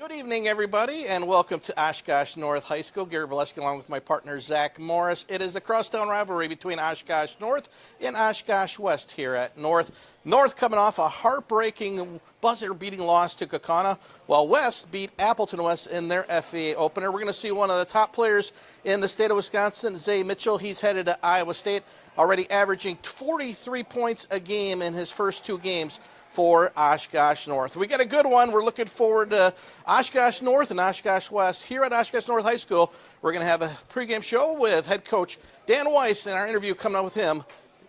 Good evening, everybody, and welcome to Oshkosh North High School. Gary Boleski along with my partner, Zach Morris. It is the crosstown rivalry between Oshkosh North and Oshkosh West here at North. North coming off a heartbreaking buzzer-beating loss to Kaukauna, while West beat Appleton West in their FVA opener. We're going to see one of the top players in the state of Wisconsin, Zay Mitchell. He's headed to Iowa State, already averaging 43 points a game in his first two games for Oshkosh North. We got a good one. We're looking forward to Oshkosh North and Oshkosh West. Here at Oshkosh North High School, we're going to have a pregame show with head coach Dan Weiss, and our interview coming up with him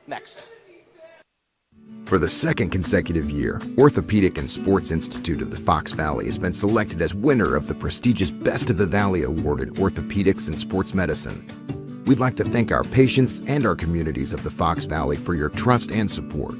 next. For the second consecutive year, Orthopedic and Sports Institute of the Fox Valley has been selected as winner of the prestigious Best of the Valley Award in Orthopedics and Sports Medicine. We'd like to thank our patients and our communities of the Fox Valley for your trust and support.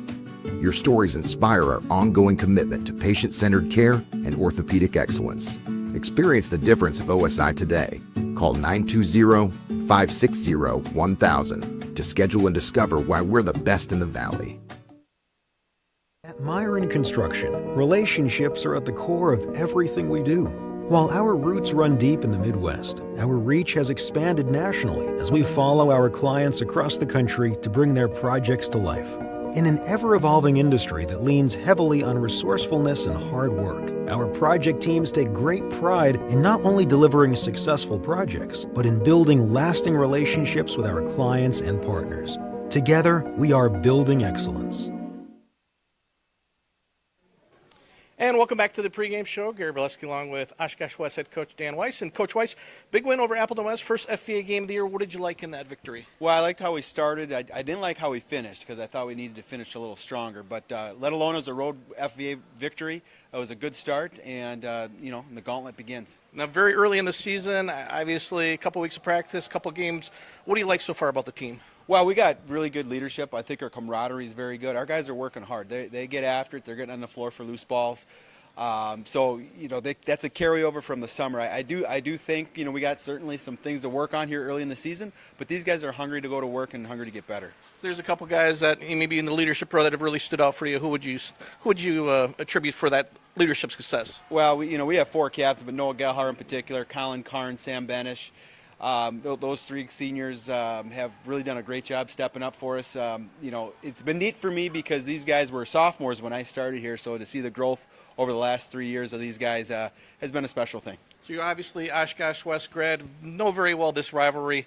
Your stories inspire our ongoing commitment to patient-centered care and orthopedic excellence. Experience the difference of OSI today. Call 920-560-1000 to schedule and discover why we're the best in the Valley. At Myron Construction, relationships are at the core of everything we do. While our roots run deep in the Midwest, our reach has expanded nationally as we follow our clients across the country to bring their projects to life. In an ever-evolving industry that leans heavily on resourcefulness and hard work, our project teams take great pride in not only delivering successful projects, but in building lasting relationships with our clients and partners. Together, we are building excellence. And welcome back to the pregame show. Gary Boleski along with Oshkosh West head coach Dan Weiss. And Coach Weiss, big win over Appleton West, first FVA game of the year. What did you like in that victory? Well, I liked how we started. I didn't like how we finished because I thought we needed to finish a little stronger. But let alone as a road FVA victory, it was a good start, and the gauntlet begins. Now, very early in the season, obviously a couple weeks of practice, a couple games. What do you like so far about the team? Well, we got really good leadership. I think our camaraderie is very good. Our guys are working hard. They get after it. They're getting on the floor for loose balls. That's a carryover from the summer. I do think we got certainly some things to work on here early in the season, but these guys are hungry to go to work and hungry to get better. There's a couple guys that maybe in the leadership role that have really stood out for you. Who would you attribute for that leadership success? Well, we have four captains, but Noah Gelhar in particular, Colin Karn, Sam Benish. Those three seniors have really done a great job stepping up for us. It's been neat for me because these guys were sophomores when I started here, so to see the growth over the last 3 years of these guys has been a special thing. So you're obviously Oshkosh West grad, know very well this rivalry.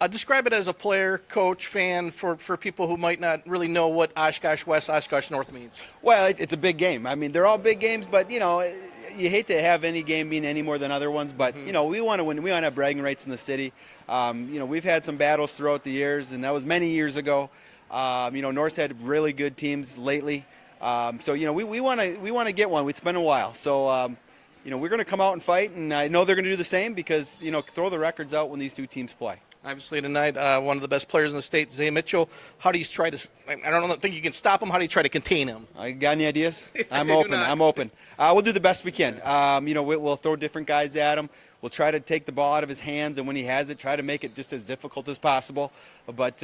Describe it as a player, coach, fan for people who might not really know what Oshkosh West, Oshkosh North means. Well, it's a big game. I mean, they're all big games, but you hate to have any game mean any more than other ones, but we want to win. We want to have bragging rights in the city. We've had some battles throughout the years, and that was many years ago. North's had really good teams lately. We want to get one. It's been a while, so we're going to come out and fight, and I know they're going to do the same because throw the records out when these two teams play. Obviously tonight, one of the best players in the state, Zay Mitchell. How do you try to? I don't think you can stop him. How do you try to contain him? Got any ideas? I'm open. We'll do the best we can. We'll throw different guys at him. We'll try to take the ball out of his hands, and when he has it, try to make it just as difficult as possible. But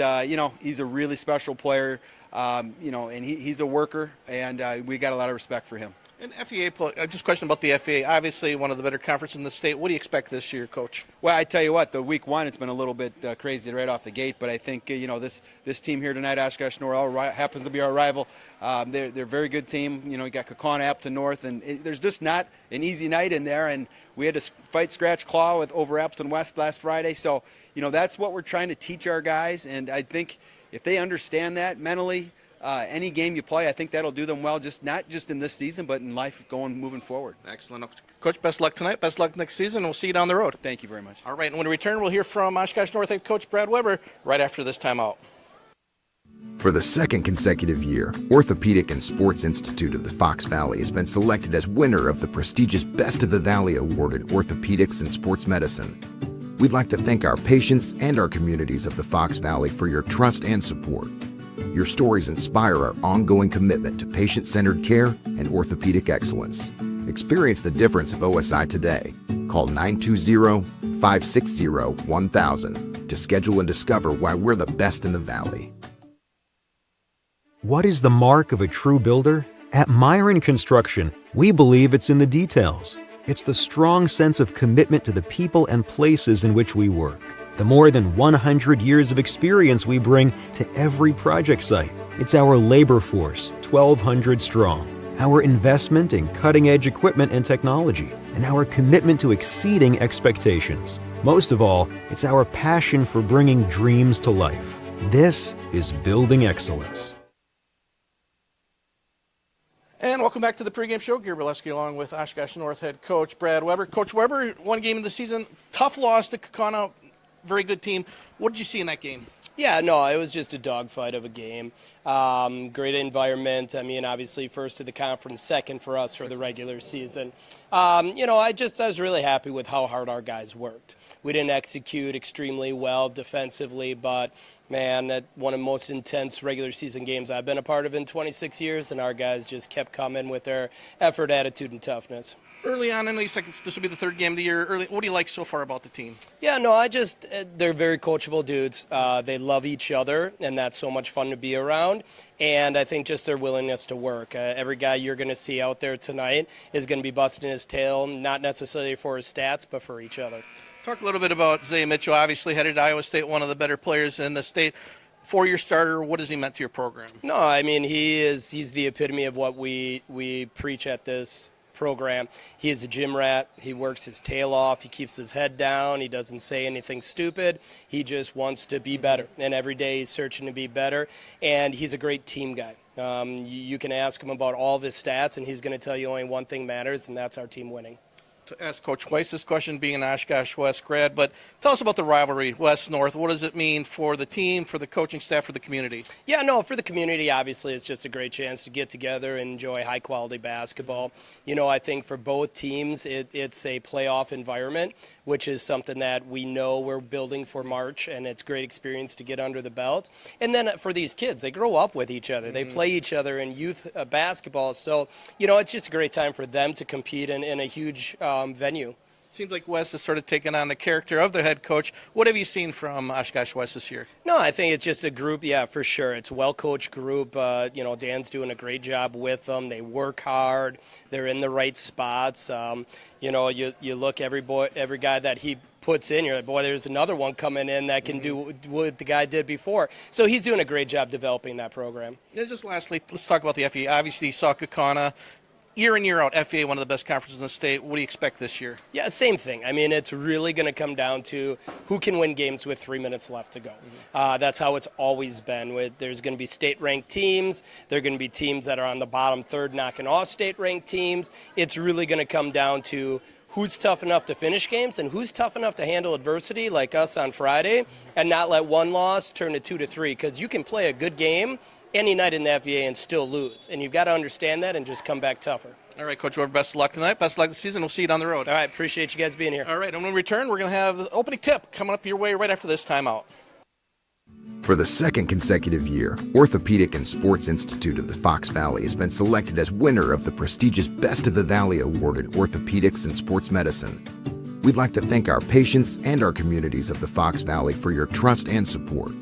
he's a really special player. And he's a worker, and we got a lot of respect for him. And FEA, just a question about the FEA. Obviously, one of the better conferences in the state. What do you expect this year, Coach? Well, I tell you what, the week one, it's been a little bit crazy right off the gate. But I think this team here tonight, Oshkosh North, happens to be our rival. They're a very good team. You got Kaukauna, Appleton North, and there's just not an easy night in there. And we had to fight scratch claw over Appleton West last Friday. So that's what we're trying to teach our guys. And I think if they understand that mentally. Any game you play, I think that'll do them well, not just in this season, but in life moving forward. Excellent. Coach, best luck tonight. Best luck next season. We'll see you down the road. Thank you very much. All right, and when we return, we'll hear from Oshkosh North head coach Brad Weber right after this timeout. For the second consecutive year, Orthopedic and Sports Institute of the Fox Valley has been selected as winner of the prestigious Best of the Valley Award in Orthopedics and Sports Medicine. We'd like to thank our patients and our communities of the Fox Valley for your trust and support. Your stories inspire our ongoing commitment to patient-centered care and orthopedic excellence. Experience the difference of OSI today. Call 920-560-1000 to schedule and discover why we're the best in the Valley. What is the mark of a true builder? At Myron Construction, we believe it's in the details. It's the strong sense of commitment to the people and places in which we work. The more than 100 years of experience we bring to every project site. It's our labor force, 1,200 strong. Our investment in cutting-edge equipment and technology. And our commitment to exceeding expectations. Most of all, it's our passion for bringing dreams to life. This is building excellence. And welcome back to the pregame show. Gary Berleski along with Oshkosh North head coach Brad Weber. Coach Weber, one game of the season, tough loss to Kaukauna, very good team. What did you see in that game? Yeah, no, it was just a dogfight of a game. Great environment. I mean, obviously first to the conference, second for us for the regular season. I was really happy with how hard our guys worked. We didn't execute extremely well defensively, but man, that one of the most intense regular season games I've been a part of in 26 years, and our guys just kept coming with their effort, attitude, and toughness. Early on, I know you said this will be the third game of the year. What do you like so far about the team? Yeah, no, they're very coachable dudes. They love each other, and that's so much fun to be around. And I think just their willingness to work. Every guy you're going to see out there tonight is going to be busting his tail, not necessarily for his stats, but for each other. Talk a little bit about Zay Mitchell, obviously headed to Iowa State, one of the better players in the state. Four-year starter, what has he meant to your program? No, I mean, he's the epitome of what we preach at this program. He is a gym rat. He works his tail off. He keeps his head down. He doesn't say anything stupid. He just wants to be better. And every day he's searching to be better. And he's a great team guy. You can ask him about all of his stats, and he's going to tell you only one thing matters, and that's our team winning. To ask Coach Weiss this question, being an Oshkosh West grad, but tell us about the rivalry, West-North. What does it mean for the team, for the coaching staff, for the community? Yeah, no, for the community, obviously, it's just a great chance to get together and enjoy high-quality basketball. You know, I think for both teams, it's a playoff environment, which is something that we know we're building for March, and it's a great experience to get under the belt. And then for these kids, they grow up with each other. They play each other in youth basketball. So, you know, it's just a great time for them to compete in a huge venue. Seems like West has sort of taken on the character of their head coach. What have you seen from Oshkosh West this year? No, I think it's just a group, yeah, for sure. It's a well-coached group. Dan's doing a great job with them. They work hard. They're in the right spots. You look every guy that he puts in, you're like, boy, there's another one coming in that can do what the guy did before. So he's doing a great job developing that program. Yeah, just lastly, let's talk about the FEA. Obviously, you saw Kaukauna. Year in, year out, FEA, one of the best conferences in the state. What do you expect this year? Yeah, same thing. I mean, it's really going to come down to who can win games with 3 minutes left to go. That's how it's always been. There's going to be state-ranked teams. There are going to be teams that are on the bottom third knocking off state-ranked teams. It's really going to come down to who's tough enough to finish games and who's tough enough to handle adversity like us on Friday and not let one loss turn to 2 to 3, because you can play a good game any night in the FEA and still lose. And you've got to understand that and just come back tougher. All right, Coach Weber, best of luck tonight. Best of luck this season. We'll see you down the road. All right, appreciate you guys being here. All right, and when we return, we're going to have the opening tip coming up your way right after this timeout. For the second consecutive year, Orthopedic and Sports Institute of the Fox Valley has been selected as winner of the prestigious Best of the Valley Award in Orthopedics and Sports Medicine. We'd like to thank our patients and our communities of the Fox Valley for your trust and support.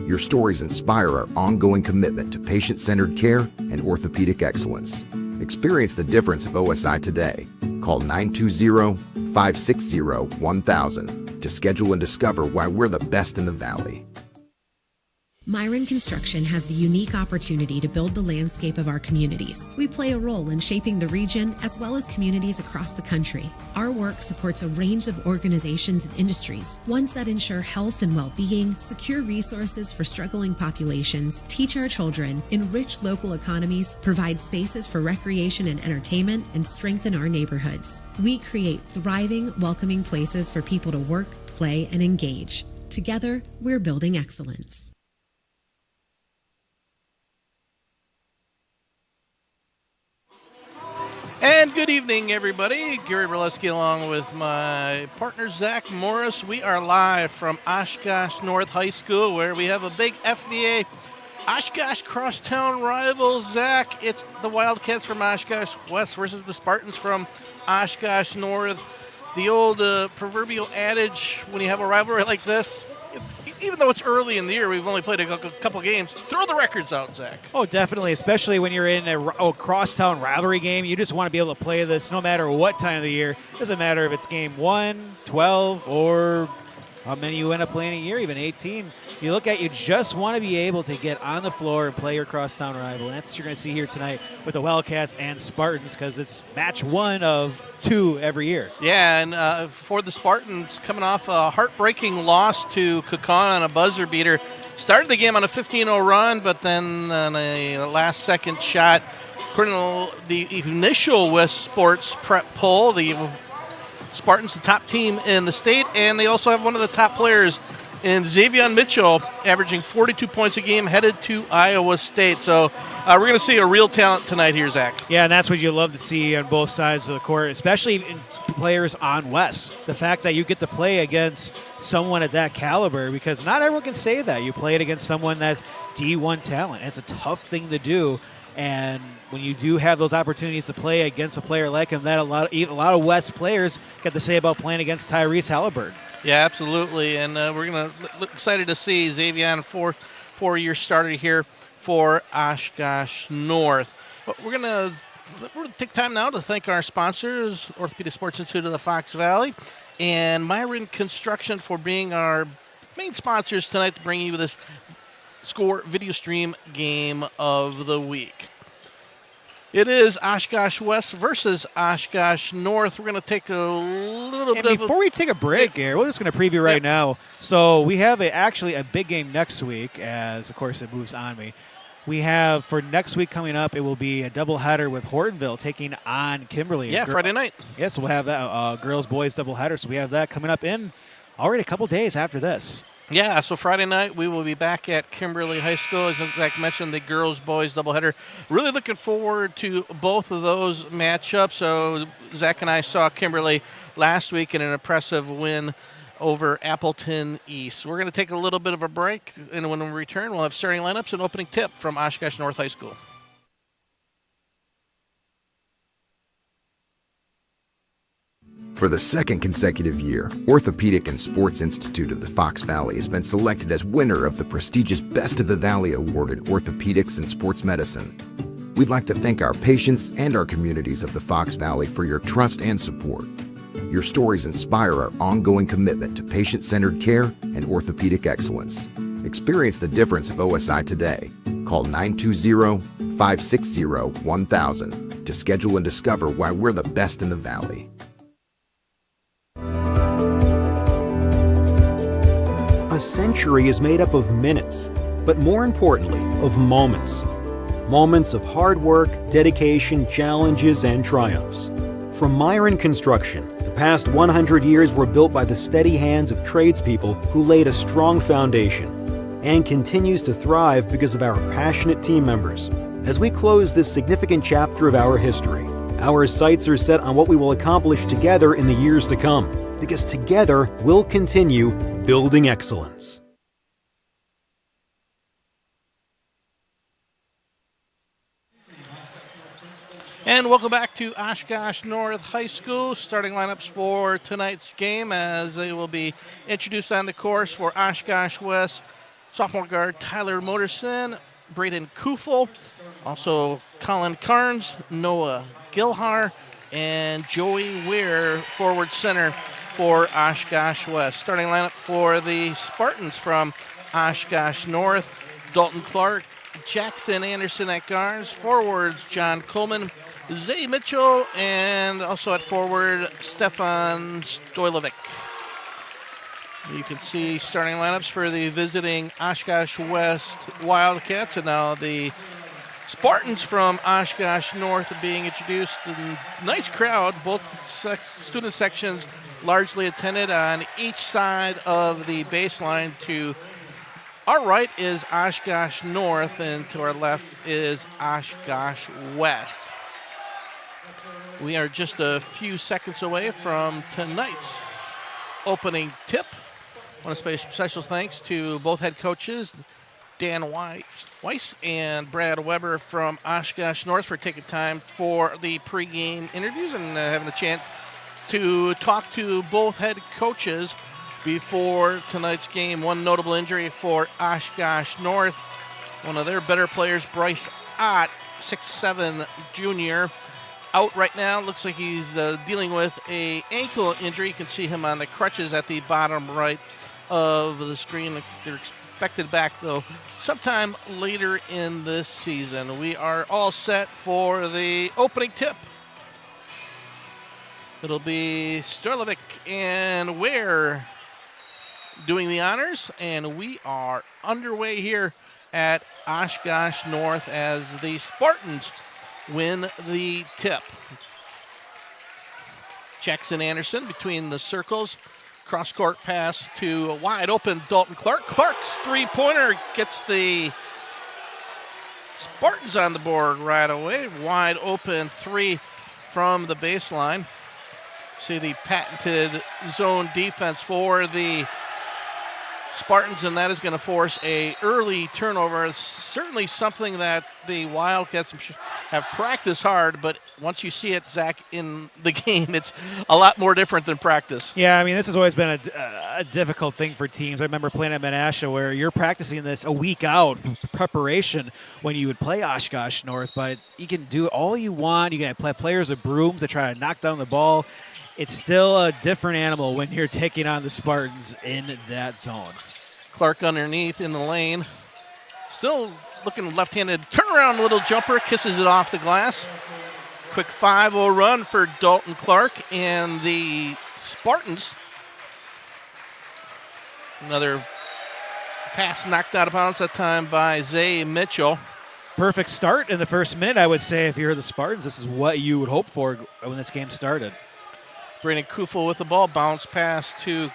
Your stories inspire our ongoing commitment to patient-centered care and orthopedic excellence. Experience the difference of OSI today. Call 920-560-1000 to schedule and discover why we're the best in the Valley. Myron Construction has the unique opportunity to build the landscape of our communities. We play a role in shaping the region as well as communities across the country. Our work supports a range of organizations and industries, ones that ensure health and well-being, secure resources for struggling populations, teach our children, enrich local economies, provide spaces for recreation and entertainment, and strengthen our neighborhoods. We create thriving, welcoming places for people to work, play, and engage. Together, we're building excellence. And good evening, everybody. Gary Berleski along with my partner, Zach Morris. We are live from Oshkosh North High School, where we have a big FVA Oshkosh crosstown rival. Zach, it's the Wildcats from Oshkosh West versus the Spartans from Oshkosh North. The old proverbial adage, when you have a rivalry like this, even though it's early in the year, we've only played a couple games, throw the records out, Zach. Oh, definitely, especially when you're in a crosstown rivalry game. You just want to be able to play this no matter what time of the year. It doesn't matter if it's game 1, 12, or how many you end up playing a year, even 18. You look at, you just want to be able to get on the floor and play your crosstown rival. And that's what you're going to see here tonight with the Wildcats and Spartans, because it's match 1 of 2 every year. Yeah, and for the Spartans, coming off a heartbreaking loss to Kokon on a buzzer beater, started the game on a 15-0 run, but then on a last-second shot, according to the initial West Sports Prep poll, the Spartans, the top team in the state, and they also have one of the top players in Xavier Mitchell, averaging 42 points a game, headed to Iowa State. So we're going to see a real talent tonight here, Zach. Yeah, and that's what you love to see on both sides of the court, especially in players on West. The fact that you get to play against someone at that caliber, because not everyone can say that. You play it against someone that's D1 talent. It's a tough thing to do. And when you do have those opportunities to play against a player like him, that a lot of West players get to say about playing against Tyrese Halliburton. Yeah, absolutely. And we're going to look excited to see Xavier, four-year starter here for Oshkosh North. But we're going to take time now to thank our sponsors, Orthopedic Sports Institute of the Fox Valley, and Myron Construction for being our main sponsors tonight to bring you this Score video stream game of the week. It is Oshkosh West versus Oshkosh North. We're going to take a little bit before we take a break here, we're just going to preview right now. So we have actually a big game next week, as of course it moves on me. We have, for next week coming up, it will be a doubleheader with Hortonville taking on Kimberly. Yeah, Friday night. Yes, we'll have that girls-boys doubleheader. So we have that coming up in already a couple days after this. Yeah, so Friday night we will be back at Kimberly High School. As Zach mentioned, the girls-boys doubleheader. Really looking forward to both of those matchups. So Zach and I saw Kimberly last week in an impressive win over Appleton East. We're going to take a little bit of a break, and when we return, we'll have starting lineups and opening tip from Oshkosh North High School. For the second consecutive year, Orthopedic and Sports Institute of the Fox Valley has been selected as winner of the prestigious Best of the Valley Award in Orthopedics and Sports Medicine. We'd like to thank our patients and our communities of the Fox Valley for your trust and support. Your stories inspire our ongoing commitment to patient-centered care and orthopedic excellence. Experience the difference of OSI today. Call 920-560-1000 to schedule and discover why we're the best in the Valley. A century is made up of minutes, but more importantly, of moments. Moments of hard work, dedication, challenges, and triumphs. From Myron Construction, the past 100 years were built by the steady hands of tradespeople who laid a strong foundation, and continues to thrive because of our passionate team members. As we close this significant chapter of our history, our sights are set on what we will accomplish together in the years to come, because together we'll continue building excellence. And welcome back to Oshkosh North High School. Starting lineups for tonight's game, as they will be introduced on the course for Oshkosh West. Sophomore guard Tyler Moderson, Braden Kufel, also Colin Carnes, Noah Gilhar, and Joey Weir, forward center for Oshkosh West. Starting lineup for the Spartans from Oshkosh North: Dalton Clark, Jackson Anderson at guards, forwards John Coleman, Zay Mitchell, and also at forward Stefan Stojlovic. You can see starting lineups for the visiting Oshkosh West Wildcats, and now the Spartans from Oshkosh North are being introduced. Nice crowd, both student sections largely attended on each side of the baseline. To our right is Oshkosh North, and to our left is Oshkosh West. We are just a few seconds away from tonight's opening tip. I want to say special thanks to both head coaches, Dan Weiss and Brad Weber from Oshkosh North, for taking time for the pregame interviews and having a chance to talk to both head coaches before tonight's game. One notable injury for Oshkosh North. One of their better players, Bryce Ott, 6'7" junior, out right now. Looks like he's dealing with a ankle injury. You can see him on the crutches at the bottom right of the screen. They're expected back, though, sometime later in this season. We are all set for the opening tip. It'll be Storlovic and Ware doing the honors, and we are underway here at Oshkosh North as the Spartans win the tip. Jackson Anderson between the circles. Cross-court pass to a wide open Dalton Clark. Clark's three-pointer gets the Spartans on the board right away. Wide open three from the baseline. See the patented zone defense for the Spartans, and that is going to force a early turnover. It's certainly something that the Wildcats have practiced hard, but once you see it, Zach, in the game, it's a lot more different than practice. Yeah, I mean, this has always been a difficult thing for teams. I remember playing at Menasha where you're practicing this a week out, preparation, when you would play Oshkosh North, but you can do all you want. You can play players with brooms to try to knock down the ball. It's still a different animal when you're taking on the Spartans in that zone. Clark underneath in the lane. Still looking left-handed. Turnaround little jumper. Kisses it off the glass. Quick 5-0 run for Dalton Clark and the Spartans. Another pass knocked out of bounds, that time by Zay Mitchell. Perfect start in the first minute, I would say. If you're the Spartans, this is what you would hope for when this game started. Brandon Kufel with the ball. Bounce pass to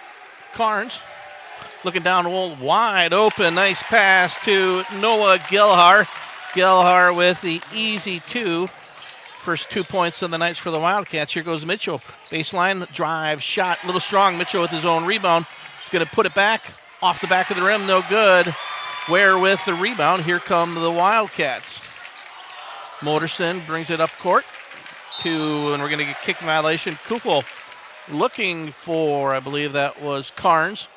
Carnes. Looking down, wide open. Nice pass to Noah Gilhar. Gilhar with the easy two. First 2 points of the night for the Wildcats. Here goes Mitchell. Baseline drive, shot, a little strong. Mitchell with his own rebound. He's going to put it back. Off the back of the rim, no good. Ware with the rebound. Here come the Wildcats. Motorson brings it up court. And we're going to get kick violation. Kufel looking for, I believe that was Carnes.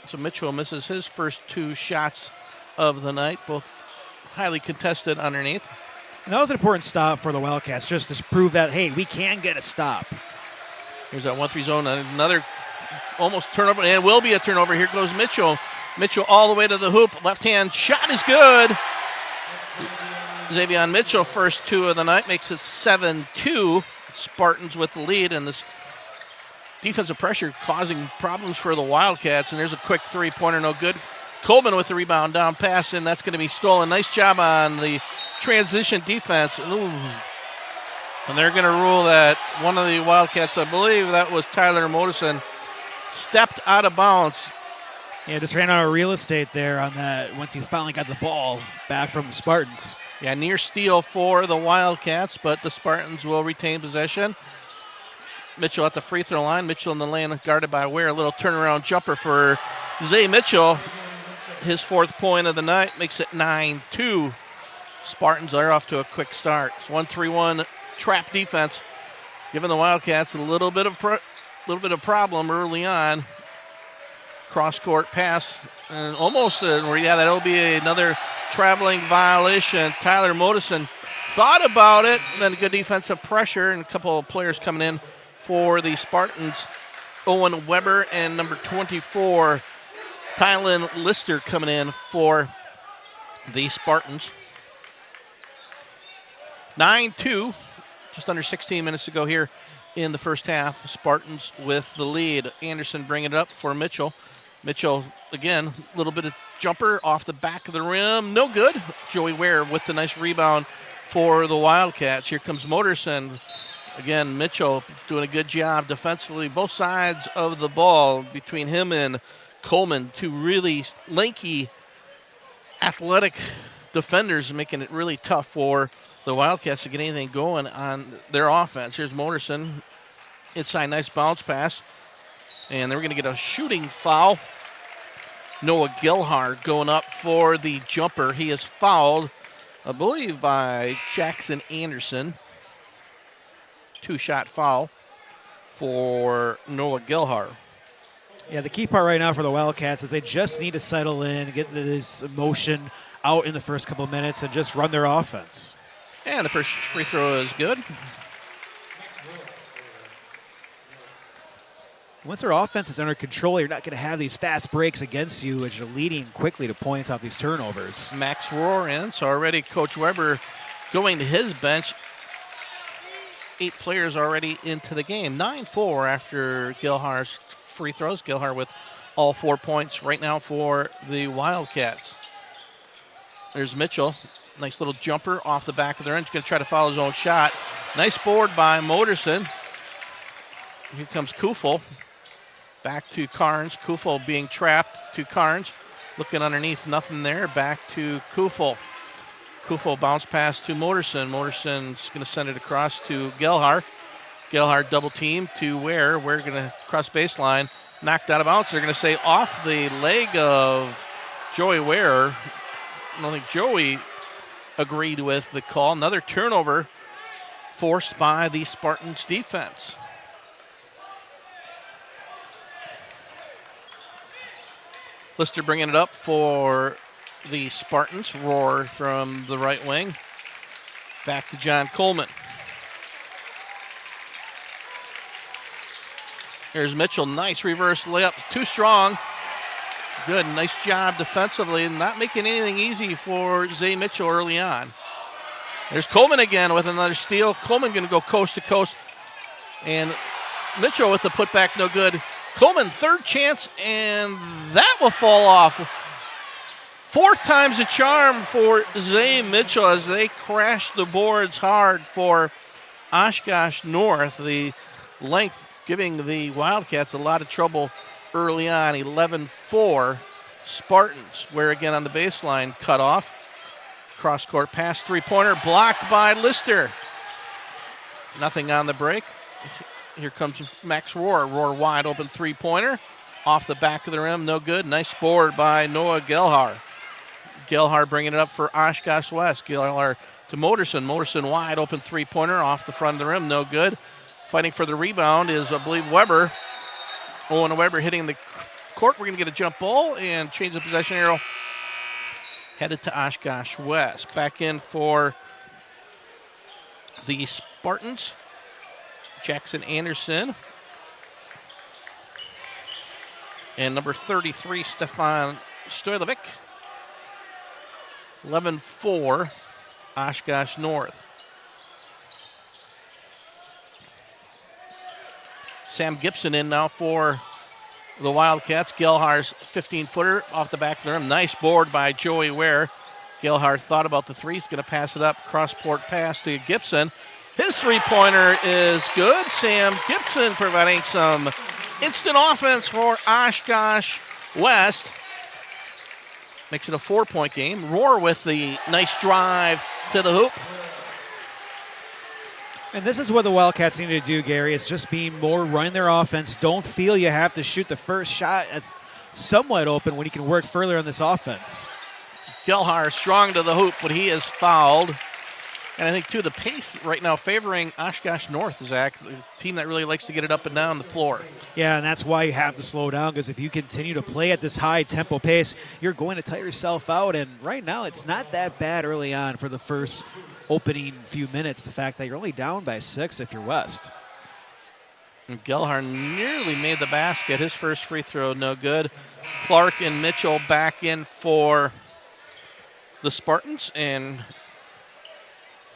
So Mitchell misses his first two shots of the night, both highly contested underneath. And that was an important stop for the Wildcats, just to prove that, hey, we can get a stop. Here's that 1-3 zone, another almost turnover, and will be a turnover. Here goes Mitchell. Mitchell all the way to the hoop. Left-hand shot is good. Xavier Mitchell, first two of the night, makes it 7-2. Spartans with the lead, and this defensive pressure causing problems for the Wildcats. And there's a quick three-pointer, no good. Coleman with the rebound, down pass, and that's going to be stolen. Nice job on the transition defense. Ooh. And they're going to rule that one of the Wildcats, I believe that was Tyler Motorson, stepped out of bounds. Yeah, just ran out of real estate there on that once you finally got the ball back from the Spartans. Yeah, near steal for the Wildcats, but the Spartans will retain possession. Mitchell at the free throw line. Mitchell in the lane, guarded by Ware. A little turnaround jumper for Zay Mitchell. His fourth point of the night makes it 9-2. Spartans are off to a quick start. It's 1-3-1 trap defense, giving the Wildcats a little bit of problem early on. Cross-court pass, and almost that'll be another traveling violation. Tyler Motorson thought about it, then good defensive pressure, and a couple of players coming in for the Spartans. Owen Weber and number 24, Tylen Lister, coming in for the Spartans. 9-2, just under 16 minutes to go here in the first half. Spartans with the lead. Anderson bringing it up for Mitchell. Mitchell, again, a little bit of jumper off the back of the rim. No good. Joey Ware with the nice rebound for the Wildcats. Here comes Motorson. Again, Mitchell doing a good job defensively. Both sides of the ball between him and Coleman, two really lanky, athletic defenders, making it really tough for the Wildcats to get anything going on their offense. Here's Motorson. Inside, nice bounce pass. And they're going to get a shooting foul. Noah Gilhar going up for the jumper. He is fouled, I believe, by Jackson Anderson. Two-shot foul. for Noah Gilhar. Yeah, the key part right now for the Wildcats is they just need to settle in, get this emotion out in the first couple of minutes, and just run their offense. And the first free throw is good. Once their offense is under control, you're not going to have these fast breaks against you as you're leading quickly to points off these turnovers. Max Rohr in, so already Coach Weber going to his bench. 8 players already into the game. 9-4 after Gilhar's free throws. Gilhar with all 4 points right now for the Wildcats. There's Mitchell. Nice little jumper off the back of their end. He's going to try to follow his own shot. Nice board by Moderson. Here comes Kufel. Back to Carnes. Kufel being trapped to Carnes. Looking underneath, nothing there. Back to Kufel. Kufel bounce pass to Moderson. Moderson's going to send it across to Gilhar. Gilhar double team to Ware. Ware going to cross baseline. Knocked out of bounds. They're going to say off the leg of Joey Ware. I don't think Joey agreed with the call. Another turnover forced by the Spartans defense. Lister bringing it up for the Spartans. Rohr from the right wing. Back to John Coleman. Here's Mitchell. Nice reverse layup. Too strong. Good. Nice job defensively. Not making anything easy for Zay Mitchell early on. There's Coleman again with another steal. Coleman going to go coast to coast. And Mitchell with the putback, no good. Coleman, third chance, and that will fall off. 4th time's a charm for Zay Mitchell as they crash the boards hard for Oshkosh North. The length giving the Wildcats a lot of trouble early on. 11-4 Spartans. Where again on the baseline, cut off. Cross-court pass, three-pointer, blocked by Lister. Nothing on the break. Here comes Max Rohr. Rohr wide open three-pointer. Off the back of the rim, no good. Nice board by Noah Gilhar. Gilhar bringing it up for Oshkosh West. Gilhar to Moderson. Moderson wide open three-pointer off the front of the rim, no good. Fighting for the rebound is, I believe, Weber. Owen Weber hitting the court. We're going to get a jump ball and change the possession arrow. Headed to Oshkosh West. Back in for the Spartans. Jackson Anderson. And number 33, Stefan Stojlovic. 11-4, Oshkosh North. Sam Gibson in now for the Wildcats. Gilhar's 15-footer off the back of the rim. Nice board by Joey Ware. Gilhar thought about the three. He's going to pass it up. Cross-court pass to Gibson. His three-pointer is good. Sam Gibson providing some instant offense for Oshkosh West. Makes it a 4-point game. Rohr with the nice drive to the hoop. And this is what the Wildcats need to do, Gary. It's just being more running their offense. Don't feel you have to shoot the first shot. That's somewhat open when you can work further on this offense. Gilhar strong to the hoop, but he is fouled. And I think, too, the pace right now favoring Oshkosh North, Zach, a team that really likes to get it up and down the floor. Yeah, and that's why you have to slow down, because if you continue to play at this high tempo pace, you're going to tire yourself out. And right now, it's not that bad early on for the first opening few minutes, the fact that you're only down by 6 if you're West. And Gilhar nearly made the basket. His first free throw, no good. Clark and Mitchell back in for the Spartans, and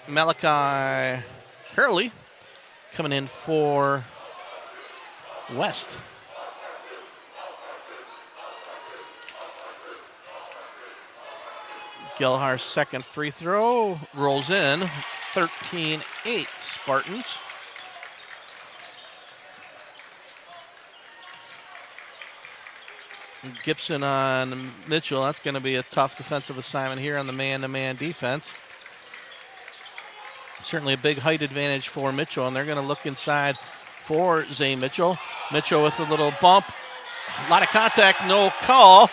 Malachi Hurley coming in for West. Gilhar's second free throw rolls in. 13-8 Spartans. Gibson on Mitchell. That's going to be a tough defensive assignment here on the man-to-man defense. Certainly a big height advantage for Mitchell, and they're going to look inside for Zay Mitchell. Mitchell with a little bump. A lot of contact, no call,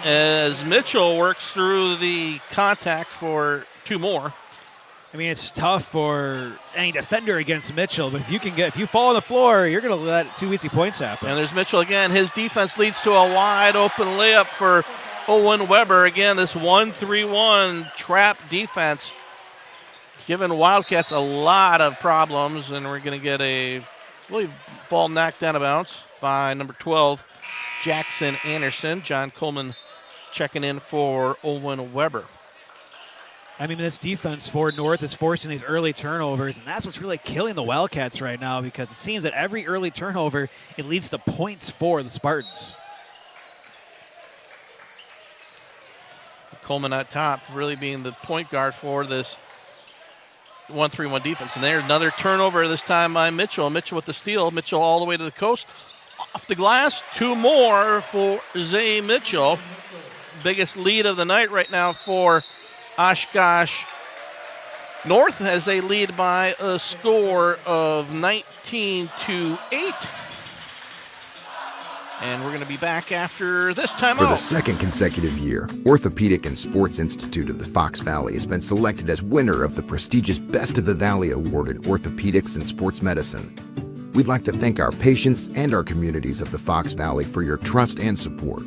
as Mitchell works through the contact for 2 more. I mean, it's tough for any defender against Mitchell, but if you fall on the floor, you're going to let 2 easy points happen. And there's Mitchell again. His defense leads to a wide open layup for Owen Weber. Again, this 1-3-1 trap defense giving Wildcats a lot of problems, and we're going to get a ball knocked down of bounds by number 12, Jackson Anderson. John Coleman checking in for Owen Weber. I mean, this defense for North is forcing these early turnovers, and that's what's really killing the Wildcats right now, because it seems that every early turnover, it leads to points for the Spartans. Coleman at top, really being the point guard for this 1-3-1 defense. And there's another turnover, this time by Mitchell. Mitchell with the steal. Mitchell all the way to the coast. Off the glass, 2 more for Zay Mitchell. Biggest lead of the night right now for Oshkosh North, as they lead by a score of 19-8. And we're going to be back after this timeout. For the second consecutive year, Orthopedic and Sports Institute of the Fox Valley has been selected as winner of the prestigious Best of the Valley Award in Orthopedics and Sports Medicine. We'd like to thank our patients and our communities of the Fox Valley for your trust and support.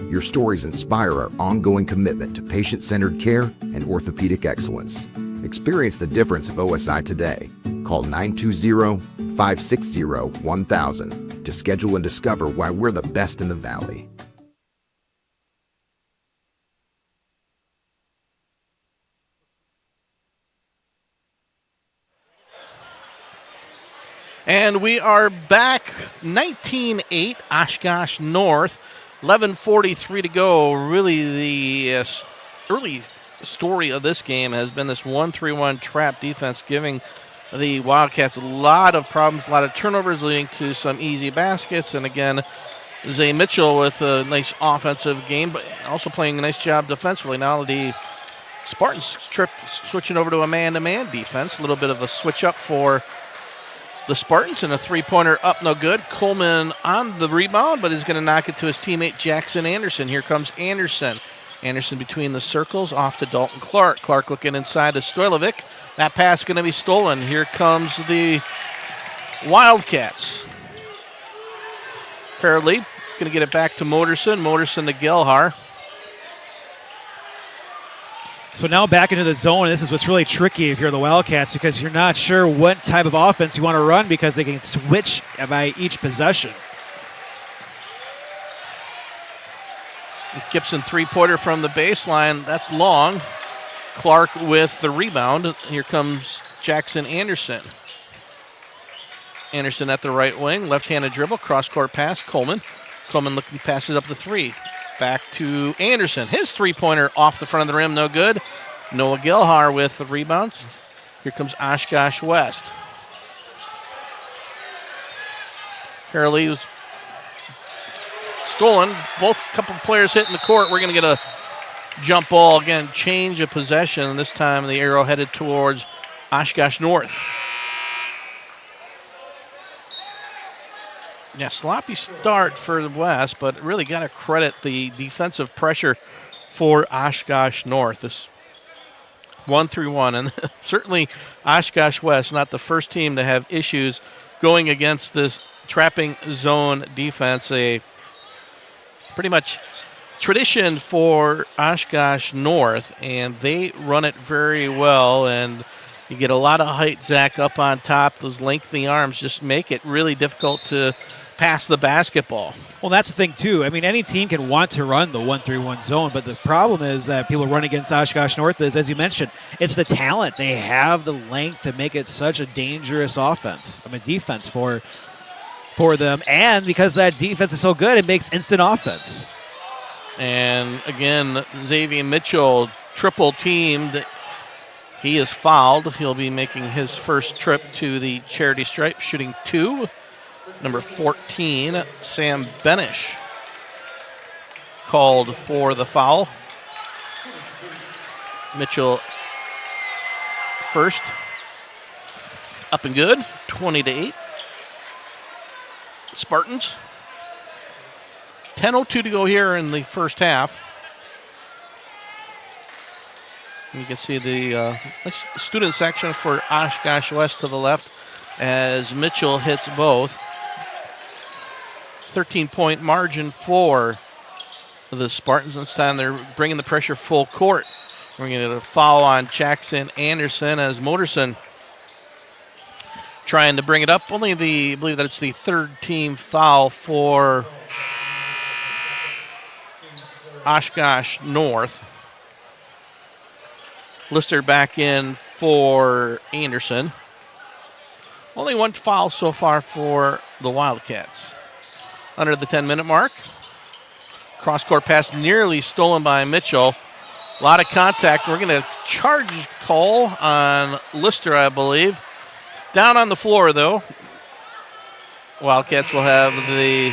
Your stories inspire our ongoing commitment to patient-centered care and orthopedic excellence. Experience the difference of OSI today. Call 920-560-1000 to schedule and discover why we're the best in the Valley. And we are back, 19-8, Oshkosh North. 11:43 to go. Really, the early story of this game has been this 1-3-1 trap defense, giving the Wildcats a lot of problems, a lot of turnovers, leading to some easy baskets. And again, Zay Mitchell with a nice offensive game, but also playing a nice job defensively. Now the Spartans switching over to a man-to-man defense. A little bit of a switch up for the Spartans, and a three-pointer up, no good. Coleman on the rebound, but he's going to knock it to his teammate Jackson Anderson. Here comes Anderson. Anderson between the circles, off to Dalton Clark. Clark looking inside to Stojlovic. That pass going to be stolen. Here comes the Wildcats. Parley going to get it back to Moderson. Moderson to Gelhar. So now back into the zone, and this is what's really tricky if you're the Wildcats, because you're not sure what type of offense you want to run, because they can switch by each possession. Gibson three-pointer from the baseline. That's long. Clark with the rebound. Here comes Jackson Anderson. Anderson at the right wing. Left-handed dribble. Cross-court pass. Coleman. Coleman looking, passes up the three. Back to Anderson. His three-pointer off the front of the rim. No good. Noah Gelhar with the rebounds. Here comes Oshkosh West. Hurley was stolen. Both couple players hitting the court. We're going to get a jump ball again. Change of possession. This time the arrow headed towards Oshkosh North. Yeah, sloppy start for the West, but really got to credit the defensive pressure for Oshkosh North. This 1-3-1, and certainly Oshkosh West, not the first team to have issues going against this trapping zone defense. A pretty much tradition for Oshkosh North, and they run it very well, and you get a lot of height, Zach, up on top. Those lengthy arms just make it really difficult to pass the basketball. Well, that's the thing, too. I mean, any team can want to run the 1-3-1 zone, but the problem is that people run against Oshkosh North is, as you mentioned, it's the talent. They have the length to make it such a dangerous offense. I mean, defense for them, and because that defense is so good, it makes instant offense. And again, Xavier Mitchell triple teamed. He is fouled. He'll be making his first trip to the charity stripe, shooting two. Number 14, Sam Benish, called for the foul. Mitchell first. Up and good, 20-8. Spartans. 10:02 to go here in the first half. You can see the student section for Oshkosh West to the left as Mitchell hits both. 13-point margin for the Spartans. This time they're bringing the pressure full court. We're going to get a foul on Jackson Anderson as Moderson trying to bring it up. I believe that it's the third team foul for Oshkosh North. Lister back in for Anderson. Only one foul so far for the Wildcats. Under the 10-minute mark. Cross-court pass nearly stolen by Mitchell. A lot of contact. We're going to charge call on Lister, I believe. Down on the floor, though. Wildcats will have the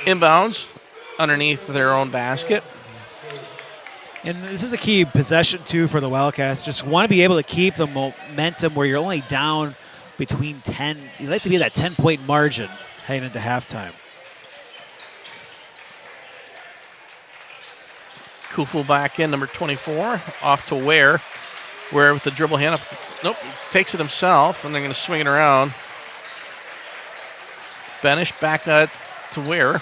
inbounds underneath their own basket. And this is a key possession, too, for the Wildcats. Just want to be able to keep the momentum where you're only down between 10. You like to be at that 10-point margin heading into halftime. Kufel back in, number 24, off to Ware. Ware with the dribble hand. Nope, takes it himself, and they're going to swing it around. Benish back to Ware.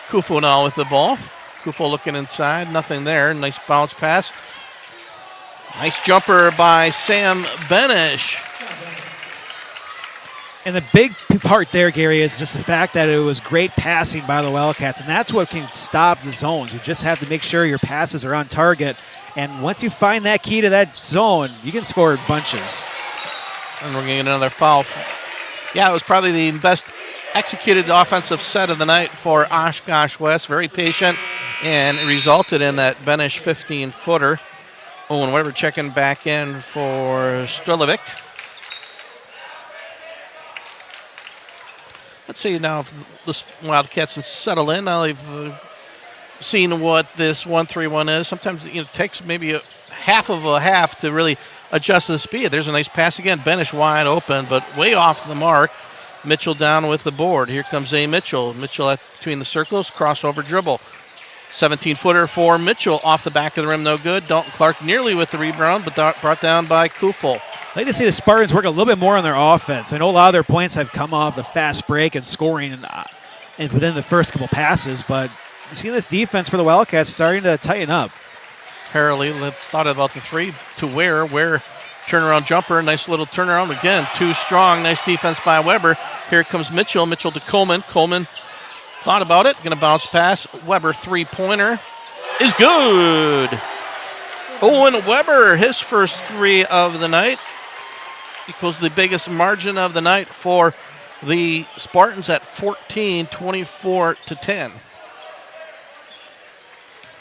Kufel now with the ball. Kufel looking inside, nothing there. Nice bounce pass. Nice jumper by Sam Benish. And the big part there, Gary, is just the fact that it was great passing by the Wildcats, and that's what can stop the zones. You just have to make sure your passes are on target, and once you find that key to that zone, you can score bunches. And we're going to get another foul. Yeah, it was probably the best executed offensive set of the night for Oshkosh West. Very patient, and it resulted in that Benish 15-footer. Owen Weber checking back in for Strlovic. Let's see now if the Wildcats will settle in. Now they've seen what this 1-3-1 is. Sometimes it takes maybe half of a half to really adjust to the speed. There's a nice pass again. Benish wide open, but way off the mark. Mitchell down with the board. Here comes A. Mitchell. Mitchell between the circles, crossover dribble. 17-footer for Mitchell off the back of the rim, no good. Dalton Clark nearly with the rebound, but brought down by Kufel. I'd like to see the Spartans work a little bit more on their offense. I know a lot of their points have come off the fast break and scoring and within the first couple passes, but you see this defense for the Wildcats starting to tighten up. Harley thought about the three to Ware. Ware turnaround jumper, nice little turnaround. Again, too strong, nice defense by Weber. Here comes Mitchell. Mitchell to Coleman. Coleman thought about it, going to bounce pass. Weber three-pointer is good. Owen Weber, his first three of the night, equals the biggest margin of the night for the Spartans at 14, 24-10.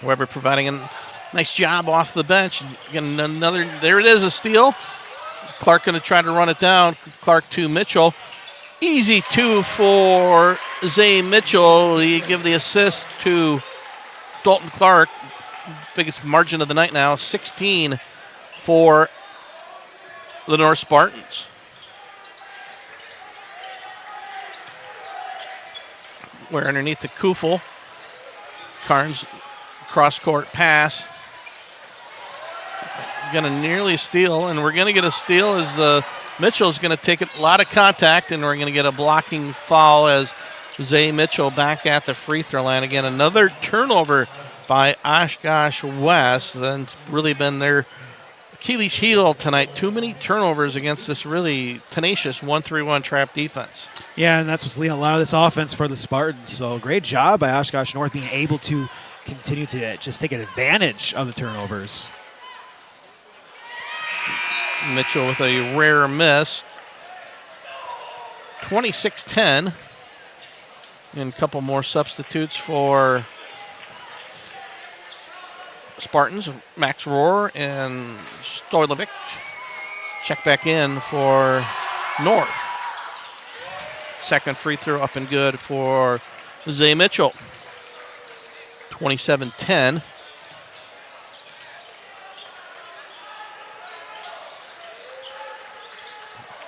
Weber providing a nice job off the bench. Again, there it is, a steal. Clark going to try to run it down. Clark to Mitchell. Easy two for Zay Mitchell. He give the assist to Dalton Clark. Biggest margin of the night now, 16 for the North Spartans. We're underneath the Kufel. Carnes cross-court pass. Going to nearly steal, and we're going to get a steal as the Mitchell's going to take a lot of contact, and we're going to get a blocking foul as Zay Mitchell back at the free throw line. Again, another turnover by Oshkosh West. And it's really been their Achilles heel tonight. Too many turnovers against this really tenacious 1-3-1 trap defense. Yeah, and that's what's leading a lot of this offense for the Spartans. So great job by Oshkosh North being able to continue to just take advantage of the turnovers. Mitchell with a rare miss. 26-10. And a couple more substitutes for Spartans. Max Rohr and Stojlovic check back in for North. Second free throw up and good for Zay Mitchell. 27-10.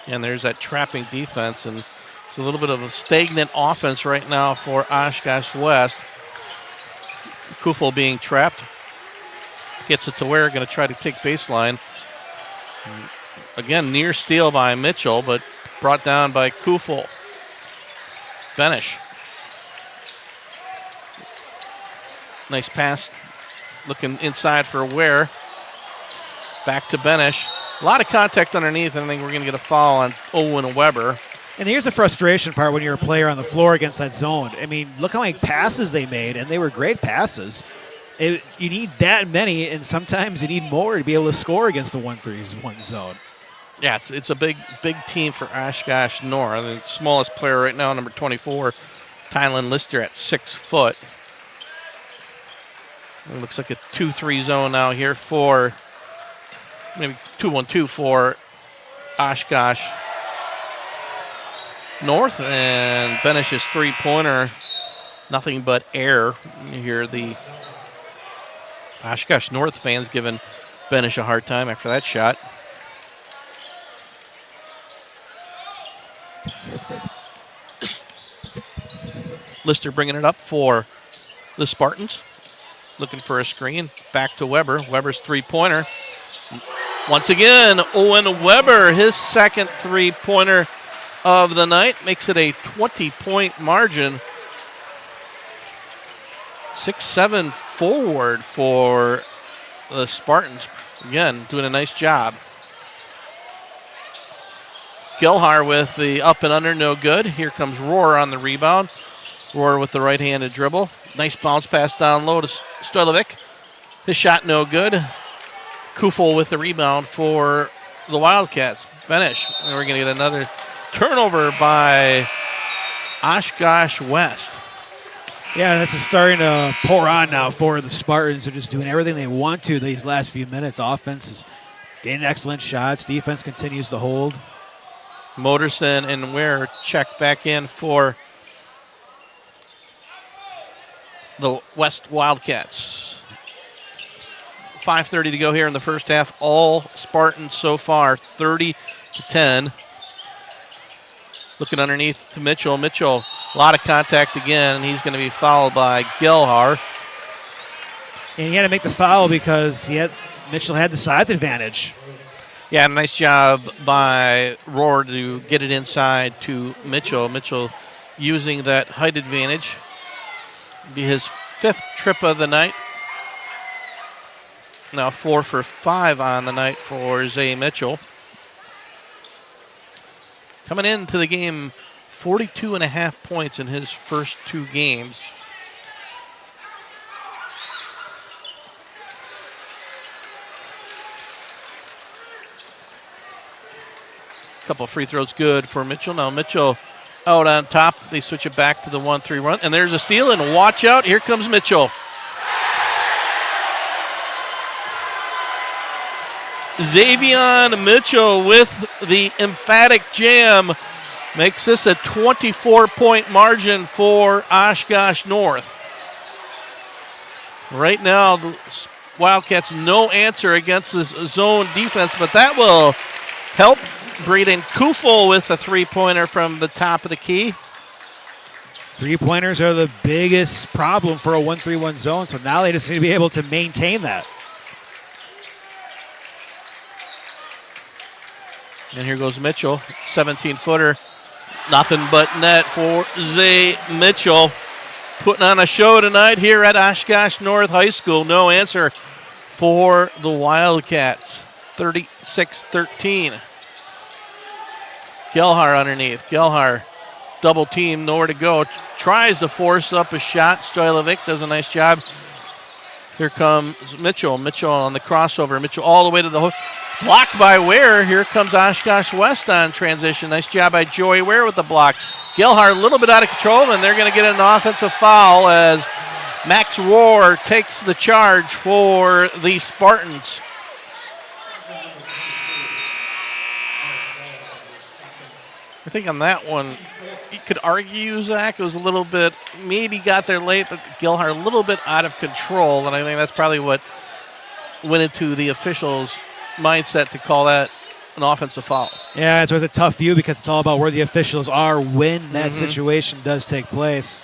And there's that trapping defense, and it's a little bit of a stagnant offense right now for Oshkosh West. Kufel being trapped. Gets it to Ware, going to try to take baseline. Again, near steal by Mitchell, but brought down by Kufel. Benish. Nice pass. Looking inside for Ware. Back to Benish. A lot of contact underneath, and I think we're going to get a foul on Owen Weber. And here's the frustration part when you're a player on the floor against that zone. I mean, look how many passes they made, and they were great passes. You need that many, and sometimes you need more to be able to score against the 1-3-1 zone. Yeah, it's a big team for Oshkosh North. The smallest player right now, number 24, Tylen Lister at 6 foot. It looks like a 2-3 zone now here for maybe 2-1-2 for Oshkosh North, and Benish's three-pointer, nothing but air. You hear the Oshkosh North fans giving Benish a hard time after that shot. Lister bringing it up for the Spartans. Looking for a screen. Back to Weber. Weber's three-pointer. Once again, Owen Weber, his second three-pointer of the night, makes it a 20-point margin. 6-7 forward for the Spartans. Again, doing a nice job. Gelhar with the up and under, no good. Here comes Rohr on the rebound. Rohr with the right-handed dribble. Nice bounce pass down low to Stojlovic. His shot no good. Kufel with the rebound for the Wildcats. Benish. And we're going to get another turnover by Oshkosh West. Yeah, this is starting to pour on now for the Spartans. They're just doing everything they want to these last few minutes. Offense is getting excellent shots. Defense continues to hold. Moderson and Ware check back in for the West Wildcats. 5:30 to go here in the first half. All Spartans so far, 30-10. Looking underneath to Mitchell. Mitchell, a lot of contact again, and he's going to be fouled by Gelhar. And he had to make the foul because Mitchell had the size advantage. Yeah, nice job by Rohr to get it inside to Mitchell. Mitchell using that height advantage. Be his 5th trip of the night. Now 4 for 5 on the night for Zay Mitchell. Coming into the game, 42.5 points in his first 2 games. Couple of free throws good for Mitchell. Now Mitchell out on top. They switch it back to the 1-3 run. And there's a steal, and watch out. Here comes Mitchell. Xavion Mitchell with the emphatic jam makes this a 24-point margin for Oshkosh North. Right now, the Wildcats no answer against this zone defense, but that will help. Braden Kufel with the three-pointer from the top of the key. Three-pointers are the biggest problem for a 1-3-1 zone, so now they just need to be able to maintain that. And here goes Mitchell, 17-footer. Nothing but net for Zay Mitchell. Putting on a show tonight here at Oshkosh North High School. No answer for the Wildcats. 36-13. Gelhar underneath. Gelhar double team, nowhere to go. Tries to force up a shot. Stojlovic does a nice job. Here comes Mitchell. Mitchell on the crossover. Mitchell all the way to the hook. Blocked by Ware. Here comes Oshkosh West on transition. Nice job by Joey Ware with the block. Gelhar a little bit out of control, and they're going to get an offensive foul as Max Rohr takes the charge for the Spartans. I think on that one, you could argue, Zach, it was a little bit, maybe got there late, but Gelhar a little bit out of control, and I think that's probably what went into the officials' mindset to call that an offensive foul. Yeah, it's always a tough view because it's all about where the officials are when that situation does take place.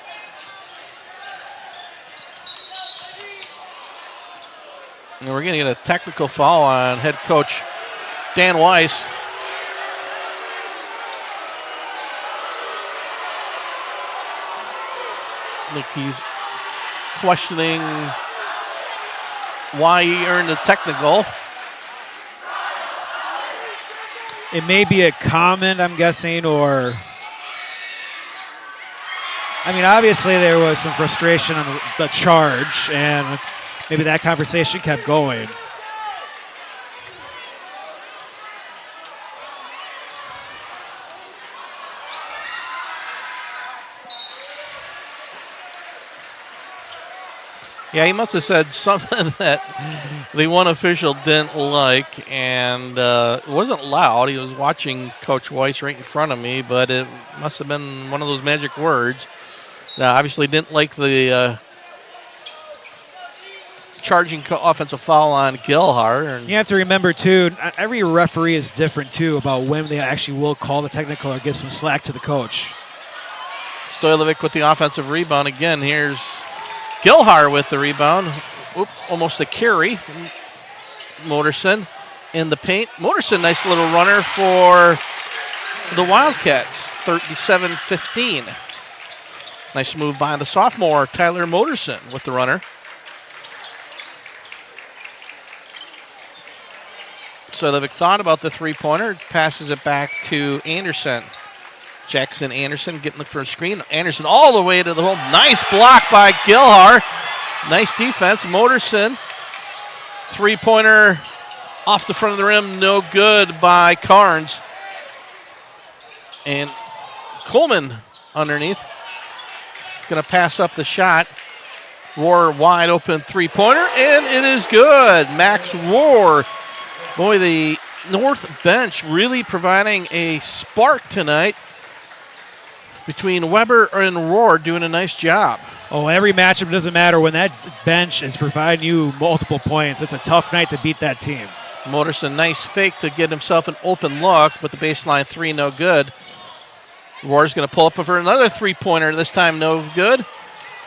And we're going to get a technical foul on head coach Dan Weiss. I think he's questioning why he earned a technical. It may be a comment, I'm guessing, or I mean, obviously there was some frustration on the charge, and maybe that conversation kept going. Yeah, he must have said something that the one official didn't like, and it wasn't loud. He was watching Coach Weiss right in front of me, but it must have been one of those magic words. Now, obviously didn't like the charging offensive foul on Gilhar. You have to remember, too, every referee is different, too, about when they actually will call the technical or give some slack to the coach. Stojlovic with the offensive rebound. Again, here's Gilhar with the rebound. Oop, almost a carry. Motorson in the paint. Motorson, nice little runner for the Wildcats. 37-15. Nice move by the sophomore, Tyler Motorson, with the runner. Stojlovic thought about the three-pointer, passes it back to Anderson. Jackson Anderson getting for a screen. Anderson all the way to the hole. Nice block by Gilhar. Nice defense. Motorson. Three-pointer off the front of the rim. No good by Carnes. And Coleman underneath. Going to pass up the shot. Rohr wide open three-pointer. And it is good. Max Rohr. Boy, the North bench really providing a spark tonight. Between Weber and Rohr, doing a nice job. Oh, every matchup doesn't matter. When that bench is providing you multiple points, it's a tough night to beat that team. Motorson, nice fake to get himself an open look, but the baseline three, no good. Rohr's going to pull up for another three-pointer, this time no good,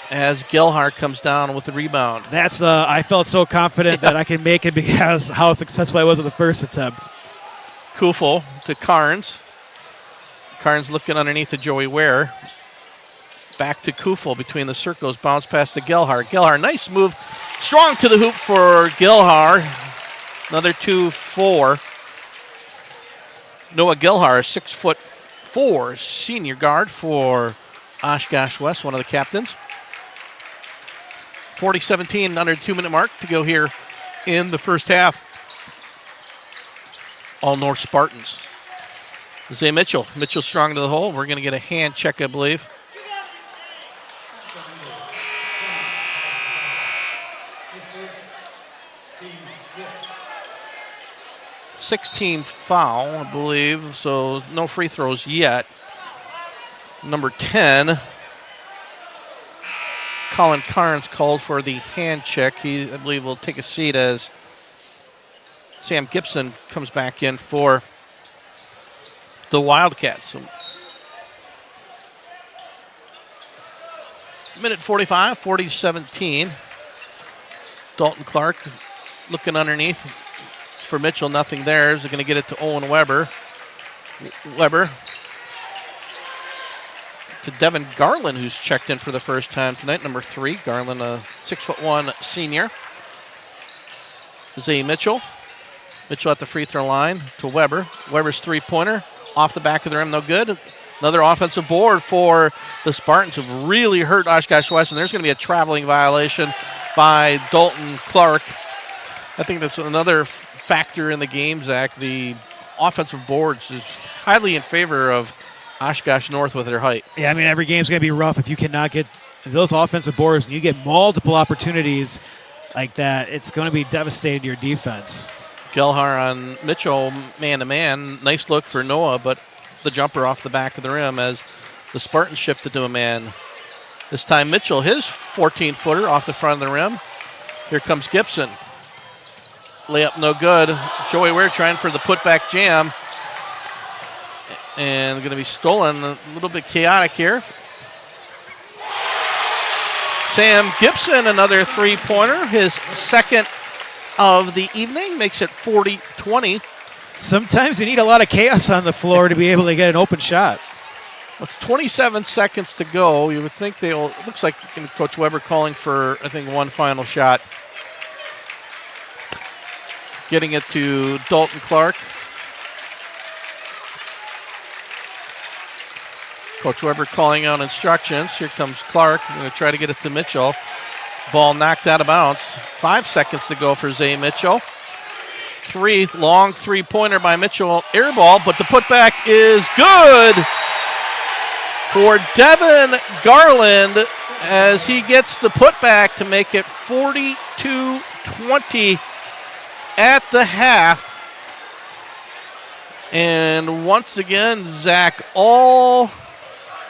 as Gilhar comes down with the rebound. I felt so confident that I could make it because how successful I was with the first attempt. Kufel to Carnes. Carnes looking underneath to Joey Ware. Back to Kufel between the circles. Bounce pass to Gilhar. Gilhar, nice move. Strong to the hoop for Gilhar. Another 2-4. Noah Gilhar, 6'4", senior guard for Oshkosh West, one of the captains. 40-17, under 2-minute mark to go here in the first half. All North Spartans. Zay Mitchell. Mitchell strong to the hole. We're going to get a hand check, I believe. Sixteen foul, I believe, so no free throws yet. Number 10, Colin Carnes called for the hand check. He, I believe, will take a seat as Sam Gibson comes back in for the Wildcats. Minute 45, 40-17. Dalton Clark looking underneath for Mitchell. Nothing there. They're going to get it to Owen Weber. Weber to Devin Garland, who's checked in for the first time tonight. Number 3. Garland, a 6'1" senior. Zay Mitchell. Mitchell at the free throw line to Weber. Weber's three-pointer. Off the back of the rim, no good. Another offensive board for the Spartans, who've really hurt Oshkosh West, and there's going to be a traveling violation by Dalton Clark. I think that's another factor in the game, Zach. The offensive boards is highly in favor of Oshkosh North with their height. Yeah, I mean, every game's going to be rough if you cannot get those offensive boards and you get multiple opportunities like that. It's going to be devastating to your defense. Gilhar on Mitchell, man-to-man. Nice look for Noah, but the jumper off the back of the rim as the Spartans shifted to a man. This time Mitchell, his 14-footer off the front of the rim. Here comes Gibson. Layup no good. Joey Ware trying for the putback jam. And going to be stolen. A little bit chaotic here. Sam Gibson, another three-pointer. His second of the evening, makes it 40-20. Sometimes you need a lot of chaos on the floor to be able to get an open shot. It's 27 seconds to go. You would think they'll, it looks like Coach Weber calling for, I think, one final shot. Getting it to Dalton Clark. Coach Weber calling out instructions. Here comes Clark. Going to try to get it to Mitchell. Ball knocked out of bounds. 5 seconds to go for Zay Mitchell. Long three-pointer by Mitchell. Air ball, but the putback is good for Devin Garland as he gets the putback to make it 42-20 at the half. And once again, Zach, all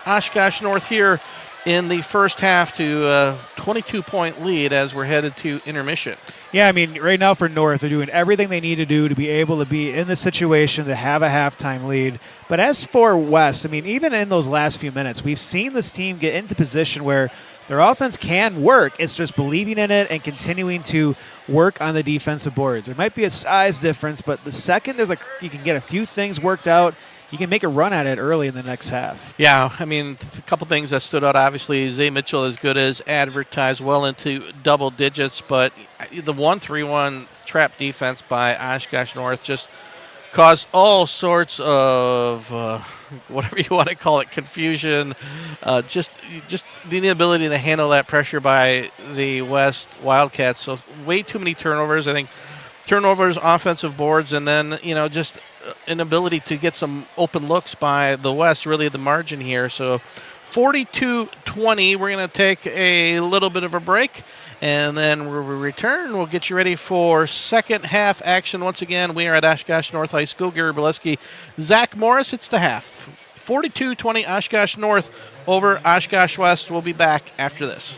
Oshkosh North here in the first half to a 22-point lead as we're headed to intermission. Yeah, I mean, right now for North, they're doing everything they need to do to be able to be in the situation to have a halftime lead. But as for West, I mean, even in those last few minutes, we've seen this team get into position where their offense can work. It's just believing in it and continuing to work on the defensive boards. There might be a size difference, but the second you can get a few things worked out, you can make a run at it early in the next half. Yeah, I mean, a couple things that stood out. Obviously, Zay Mitchell as good as advertised, well into double digits, but the 1-3-1 trap defense by Oshkosh North just caused all sorts of whatever you want to call it, confusion, just the inability to handle that pressure by the West Wildcats. So way too many turnovers. I think turnovers, offensive boards, and then just inability to get some open looks by the West, really the margin here. So 42-20, we're going to take a little bit of a break, and then when we return, we'll get you ready for second half action. Once again, we are at Oshkosh North High School. Gary Bileski, Zach Morris, it's the half. 42-20 Oshkosh North over Oshkosh West. We'll be back after this.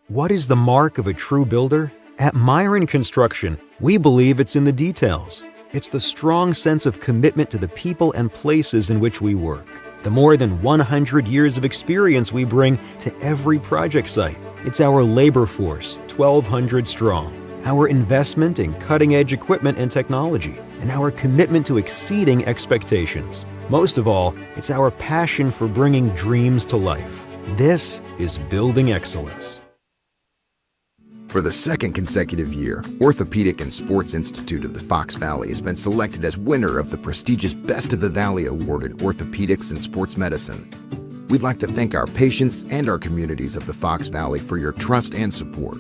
What is the mark of a true builder? At Myron Construction, we believe it's in the details. It's the strong sense of commitment to the people and places in which we work. The more than 100 years of experience we bring to every project site. It's our labor force, 1,200 strong. Our investment in cutting-edge equipment and technology. And our commitment to exceeding expectations. Most of all, it's our passion for bringing dreams to life. This is building excellence. For the second consecutive year, Orthopedic and Sports Institute of the Fox Valley has been selected as winner of the prestigious Best of the Valley Award in Orthopedics and Sports Medicine. We'd like to thank our patients and our communities of the Fox Valley for your trust and support.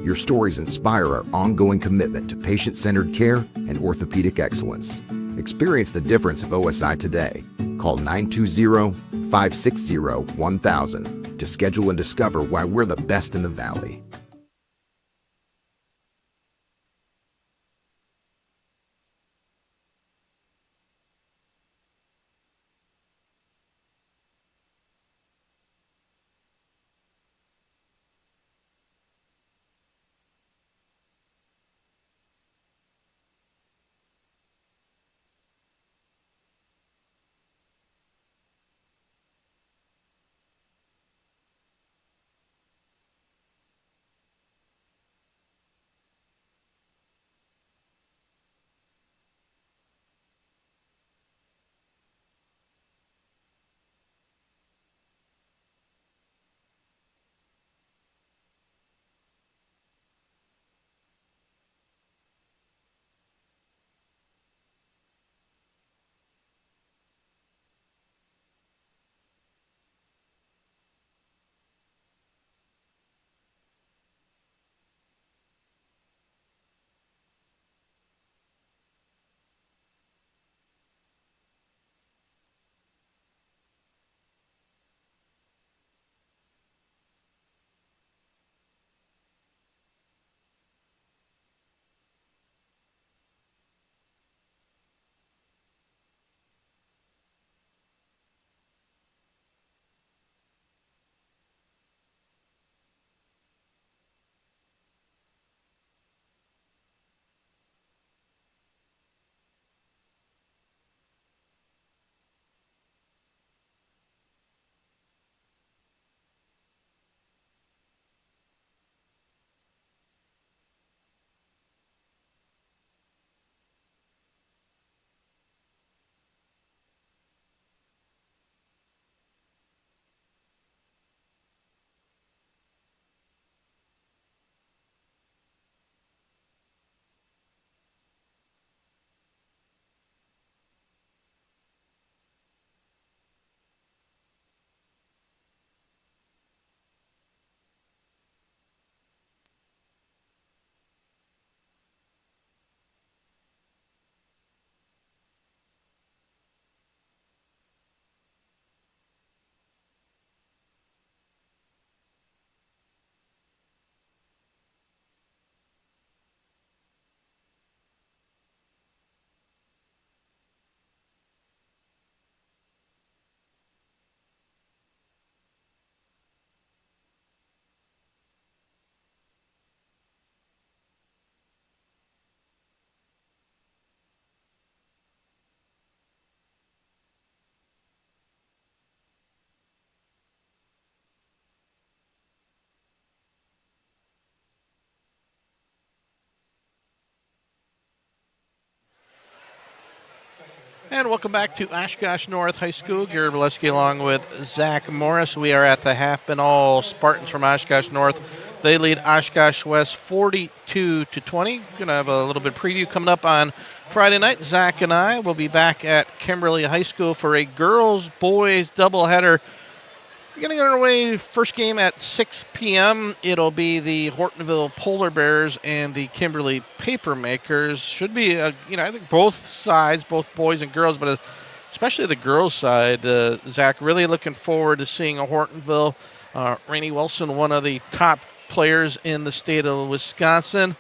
Your stories inspire our ongoing commitment to patient-centered care and orthopedic excellence. Experience the difference of OSI today. Call 920-560-1000 to schedule and discover why we're the best in the Valley. And welcome back to Oshkosh North High School. Gary Bileski along with Zach Morris. We are at the half, and all Spartans from Oshkosh North. They lead Oshkosh West 42-20. Going to have a little bit of preview coming up on Friday night. Zach and I will be back at Kimberly High School for a girls-boys doubleheader. We're going to get underway. First game at 6 p.m. It'll be the Hortonville Polar Bears and the Kimberly Papermakers. Should be, I think both sides, both boys and girls, but especially the girls' side. Zach, really looking forward to seeing a Hortonville. Rainey Wilson, one of the top players in the state of Wisconsin.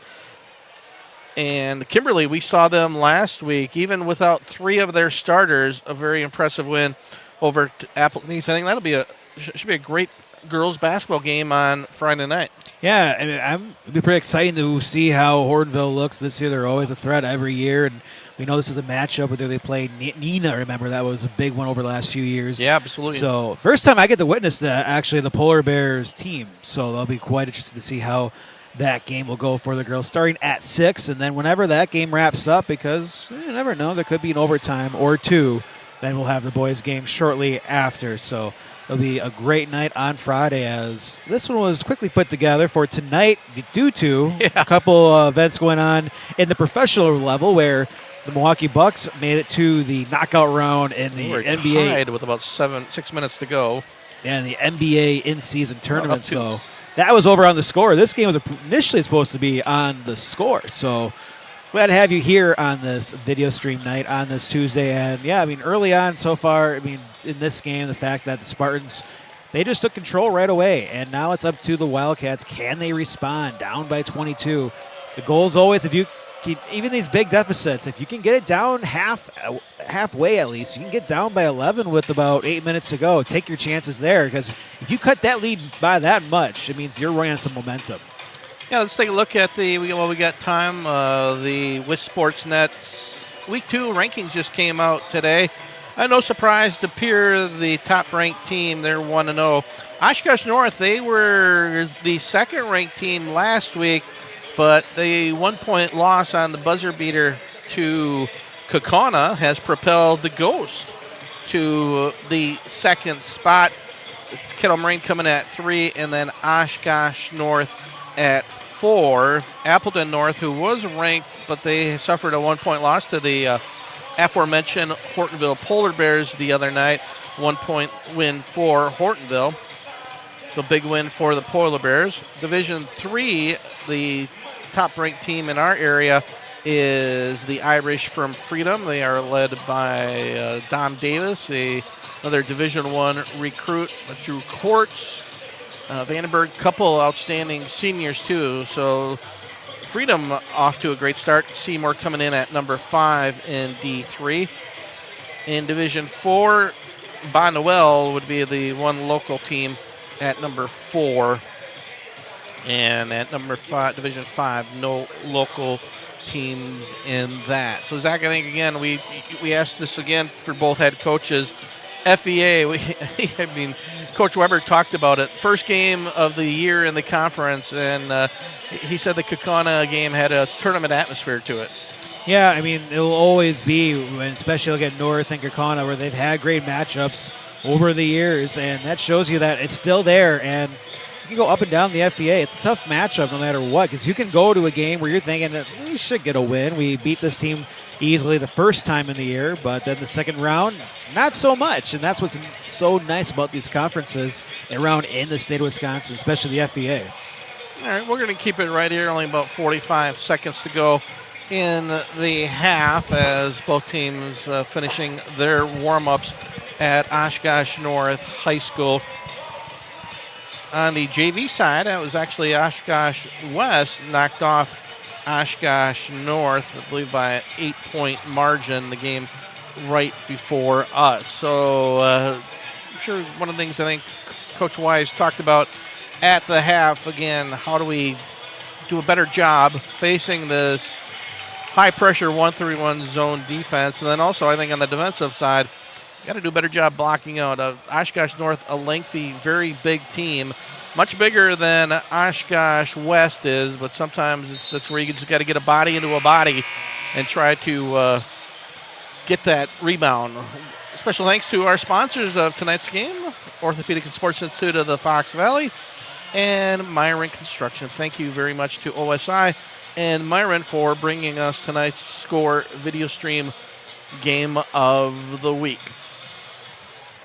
And Kimberly, we saw them last week, even without three of their starters, a very impressive win over Appleton East. I think should be a great girls basketball game on Friday night. Yeah, I mean, it'll be pretty exciting to see how Hortonville looks this year. They're always a threat every year, and we know this is a matchup where they play Nina. Remember, that was a big one over the last few years. Yeah, absolutely. So first time I get to witness the Polar Bears team, so that'll be quite interesting to see how that game will go for the girls, starting at 6, and then whenever that game wraps up, because you never know, there could be an overtime or two, then we'll have the boys' game shortly after. So it'll be a great night on Friday, as this one was quickly put together for tonight due to a couple events going on in the professional level where the Milwaukee Bucks made it to the knockout round in the NBA. Tied with about 6 minutes to go. And the NBA in-season tournament. So that was over on the score. This game was initially supposed to be on the score. So glad to have you here on this video stream night on this Tuesday. And, yeah, I mean, early on so far, in this game, the fact that the Spartans, they just took control right away. And now it's up to the Wildcats. Can they respond? Down by 22. The goal is always, even these big deficits, if you can get it down halfway at least, you can get down by 11 with about 8 minutes to go. Take your chances there, because if you cut that lead by that much, it means you're running some momentum. Yeah, let's take a look at we got time. The Wish Sportsnet Week 2 rankings just came out today. No surprise to appear the top-ranked team. They're 1-0. Oshkosh North, they were the second-ranked team last week, but the 1-point loss on the buzzer beater to Kaukauna has propelled the Ghost to the second spot. Kettle Moraine coming at 3, and then Oshkosh North at 4. Appleton North, who was ranked, but they suffered a 1-point loss to the aforementioned Hortonville Polar Bears the other night. 1-point win for Hortonville. So big win for the Polar Bears. Division 3, the top-ranked team in our area is the Irish from Freedom. They are led by Don Davis, another Division 1 recruit, Drew Courts. Vandenberg, couple outstanding seniors too. So Freedom off to a great start. Seymour coming in at number 5 in D3. In Division 4, Bondwell would be the one local team at number 4. And at number 5, Division 5, no local teams in that. So Zach, I think again we asked this again for both head coaches. FEA, Coach Weber talked about it. First game of the year in the conference, and he said the Kaukauna game had a tournament atmosphere to it. Yeah, it will always be, especially look at North and Kaukauna, where they've had great matchups over the years, and that shows you that it's still there, and you can go up and down the FEA. It's a tough matchup no matter what, because you can go to a game where you're thinking that we should get a win. We beat this team easily the first time in the year, but then the second round, not so much. And that's what's so nice about these conferences around in the state of Wisconsin, especially the FEA. All right, we're going to keep it right here. Only about 45 seconds to go in the half as both teams finishing their warm-ups at Oshkosh North High School. On the JV side, that was actually Oshkosh West knocked off Oshkosh North, I believe by an 8-point margin, the game right before us. So I'm sure one of the things I think Coach Wise talked about at the half, again, how do we do a better job facing this high-pressure 1-3-1 zone defense, and then also I think on the defensive side, got to do a better job blocking out. Oshkosh North, a lengthy, very big team, much bigger than Oshkosh West is, but sometimes that's where you just got to get a body into a body and try to get that rebound. Special thanks to our sponsors of tonight's game, Orthopedic and Sports Institute of the Fox Valley and Myron Construction. Thank you very much to OSI and Myron for bringing us tonight's score video stream game of the week.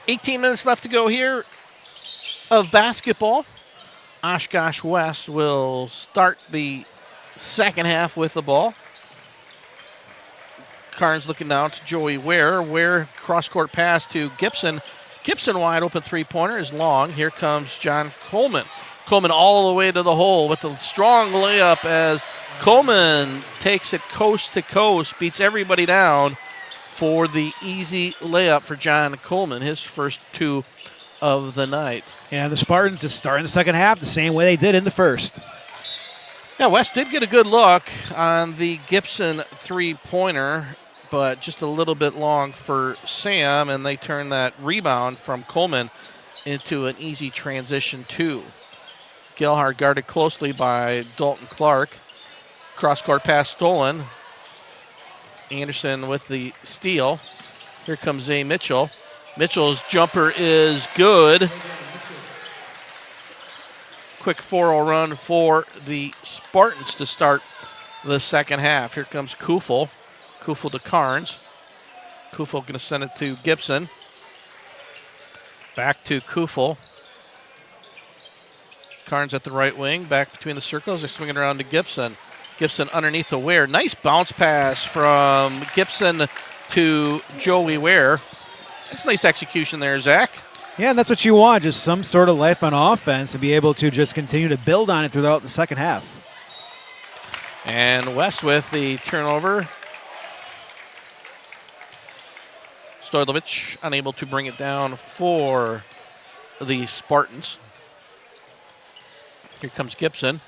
18 minutes left to go here of basketball. Oshkosh West will start the second half with the ball. Carnes looking down to Joey Ware. Ware cross-court pass to Gibson. Gibson wide open three-pointer is long. Here comes John Coleman. Coleman all the way to the hole with a strong layup as Coleman takes it coast to coast, beats everybody down for the easy layup for John Coleman, his first two of the night. And the Spartans just starting the second half the same way they did in the first. Yeah, West did get a good look on the Gibson three-pointer, but just a little bit long for Sam, and they turned that rebound from Coleman into an easy transition two. Gilhard guarded closely by Dalton Clark. Cross-court pass stolen. Anderson with the steal. Here comes Zay Mitchell. Mitchell's jumper is good. Quick 4-0 run for the Spartans to start the second half. Here comes Kufel. Kufel to Carnes. Kufel going to send it to Gibson. Back to Kufel. Carnes at the right wing. Back between the circles. They're swinging around to Gibson. Gibson underneath the Ware. Nice bounce pass from Gibson to Joey Ware. That's nice execution there, Zach. Yeah, and that's what you want, just some sort of life on offense and be able to just continue to build on it throughout the second half. And West with the turnover. Stojlovic unable to bring it down for the Spartans. Here comes Gibson.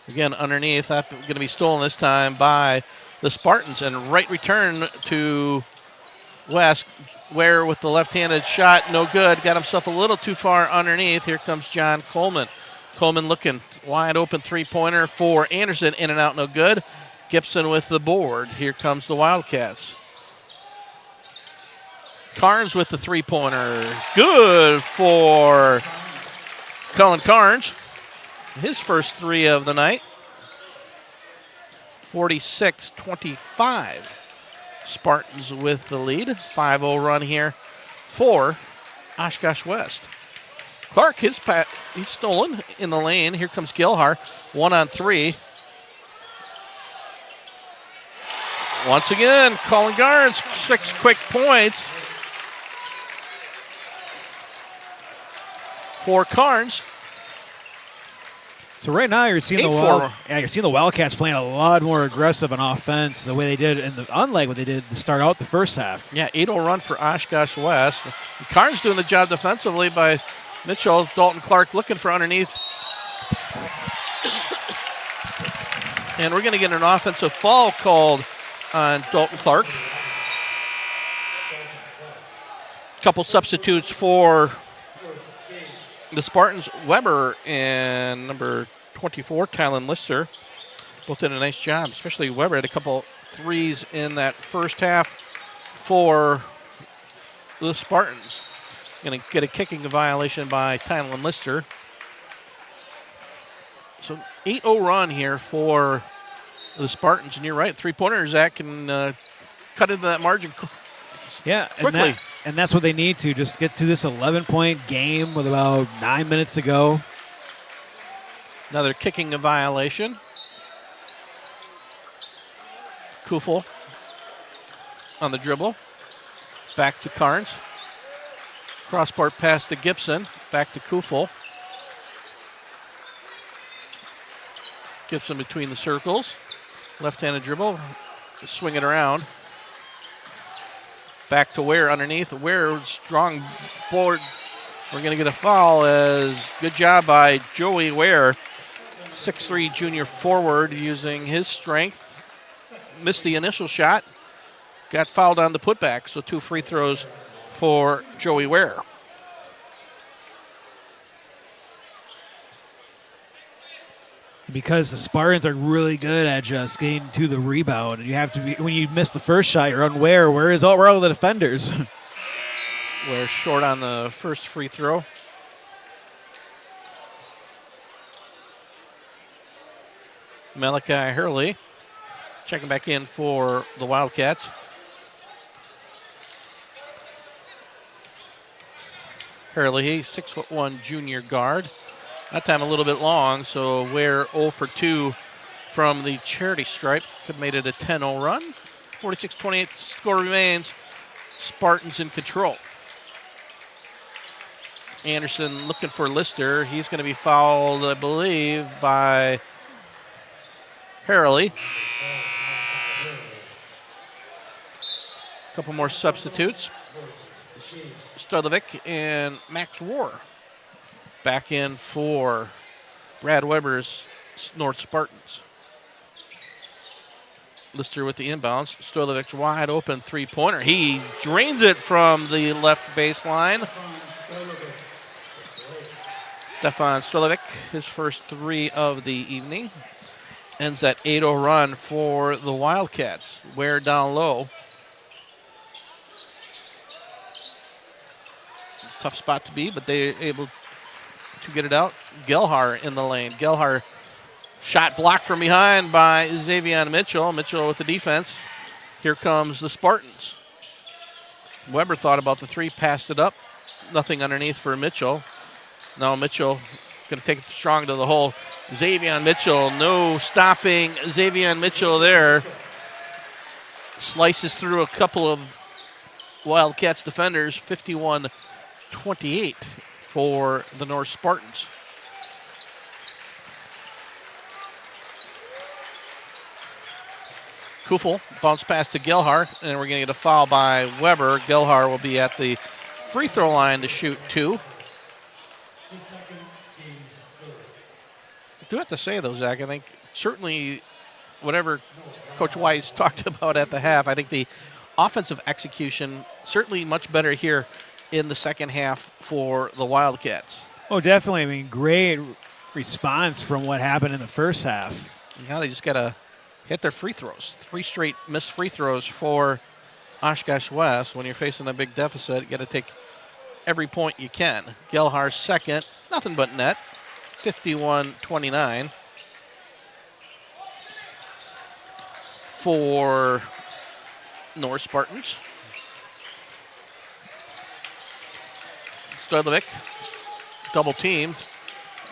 Again, underneath. That's going to be stolen this time by the Spartans. And right return to West. Ware with the left-handed shot, no good. Got himself a little too far underneath. Here comes John Coleman. Coleman looking wide open three-pointer for Anderson. In and out, no good. Gibson with the board. Here comes the Wildcats. Carnes with the three-pointer. Good for Cullen Carnes. His first three of the night. 46-25. Spartans with the lead. 5-0 run here for Oshkosh West. Clark, he's stolen in the lane. Here comes Gilhar. 1-on-3. Once again, Colin Garnes, 6 quick points for Carnes. So right now you're seeing the Wildcats playing a lot more aggressive on offense the way they did, unlike what they did to start out the first half. Yeah, 8-0 run for Oshkosh West. Carnes doing the job defensively by Mitchell. Dalton Clark looking for underneath. And we're going to get an offensive foul called on Dalton Clark. Couple substitutes for the Spartans. Weber and number 24, Tylen Lister, both did a nice job, especially Weber had a couple threes in that first half for the Spartans. Going to get a kicking violation by Tylen Lister. So 8-0 run here for the Spartans, and you're right, three-pointers, Zach, can cut into that margin quickly. And that's what they need to, just get to this 11-point game with about 9 minutes to go. Another kicking violation. Kufel on the dribble. Back to Carnes. Cross-court pass to Gibson. Back to Kufel. Gibson between the circles. Left-handed dribble. Swing it around. Back to Ware underneath. Ware, strong board. We're going to get a foul as good job by Joey Ware. 6'3" junior forward using his strength. Missed the initial shot. Got fouled on the putback, so 2 free throws for Joey Ware. Because the Spartans are really good at just getting to the rebound. You have to be, when you miss the first shot, you're unaware. Where are all the defenders? We're short on the first free throw. Malachi Hurley checking back in for the Wildcats. Hurley, 6'1" junior guard. That time a little bit long, so we're 0 for 2 from the charity stripe. Could have made it a 10-0 run. 46-28 score remains. Spartans in control. Anderson looking for Lister. He's going to be fouled, I believe, by Hurley. A couple more substitutes. Stodovic and Max Rohr back in for Brad Weber's North Spartans. Lister with the inbounds. Stodovic wide open three-pointer. He drains it from the left baseline. Stefan Stodovic, his first three of the evening. Ends that 8-0 run for the Wildcats. Ware down low. Tough spot to be, but they're able to get it out. Gelhar in the lane. Gelhar shot blocked from behind by Xavier Mitchell. Mitchell with the defense. Here comes the Spartans. Weber thought about the three, passed it up. Nothing underneath for Mitchell. Now Mitchell going to take it strong to the hole. Xavier Mitchell, no stopping Xavier Mitchell there. Slices through a couple of Wildcats defenders, 51-28 for the North Spartans. Kufel bounce pass to Gelhar, and we're going to get a foul by Weber. Gelhar will be at the free throw line to shoot two. I do have to say, though, Zach, I think certainly whatever Coach Weiss talked about at the half, I think the offensive execution certainly much better here in the second half for the Wildcats. Oh, definitely. I mean, great response from what happened in the first half. Now they just got to hit their free throws. 3 straight missed free throws for Oshkosh West. When you're facing a big deficit, you got to take every point you can. Gelhar's second, nothing but net, 51-29 for North Spartans. Stodovic, double teamed,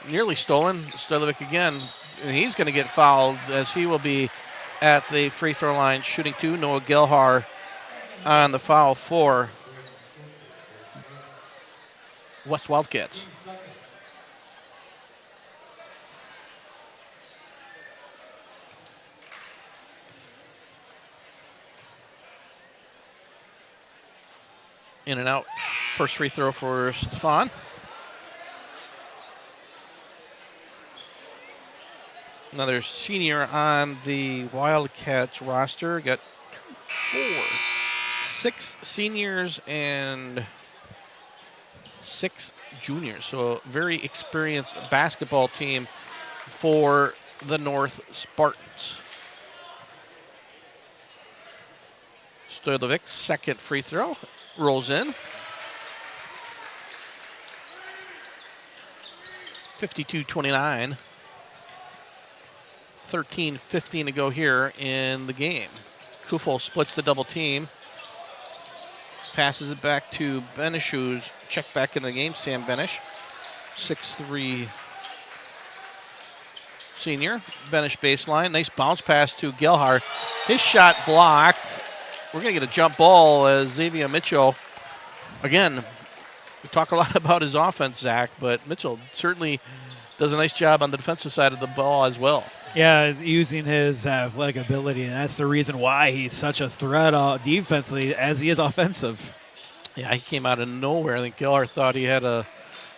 nearly stolen. Stodovic again, and he's going to get fouled as he will be at the free throw line shooting two. Noah Gelhar on the foul for West Wildcats. In and out. First free throw for Stefan. Another senior on the Wildcats roster. Got 6 seniors and 6 juniors. So a very experienced basketball team for the North Spartans. Stodovic, second free throw. Rolls in. 52-29. 13-15 to go here in the game. Kufel splits the double team. Passes it back to Benish, who's checked back in the game. Sam Benish, 6'3" senior. Benish baseline. Nice bounce pass to Gelhar. His shot blocked. We're going to get a jump ball as Xavier Mitchell. Again, we talk a lot about his offense, Zach, but Mitchell certainly does a nice job on the defensive side of the ball as well. Yeah, using his athletic ability, and that's the reason why he's such a threat defensively as he is offensive. Yeah, he came out of nowhere. I think Gelhar thought he had a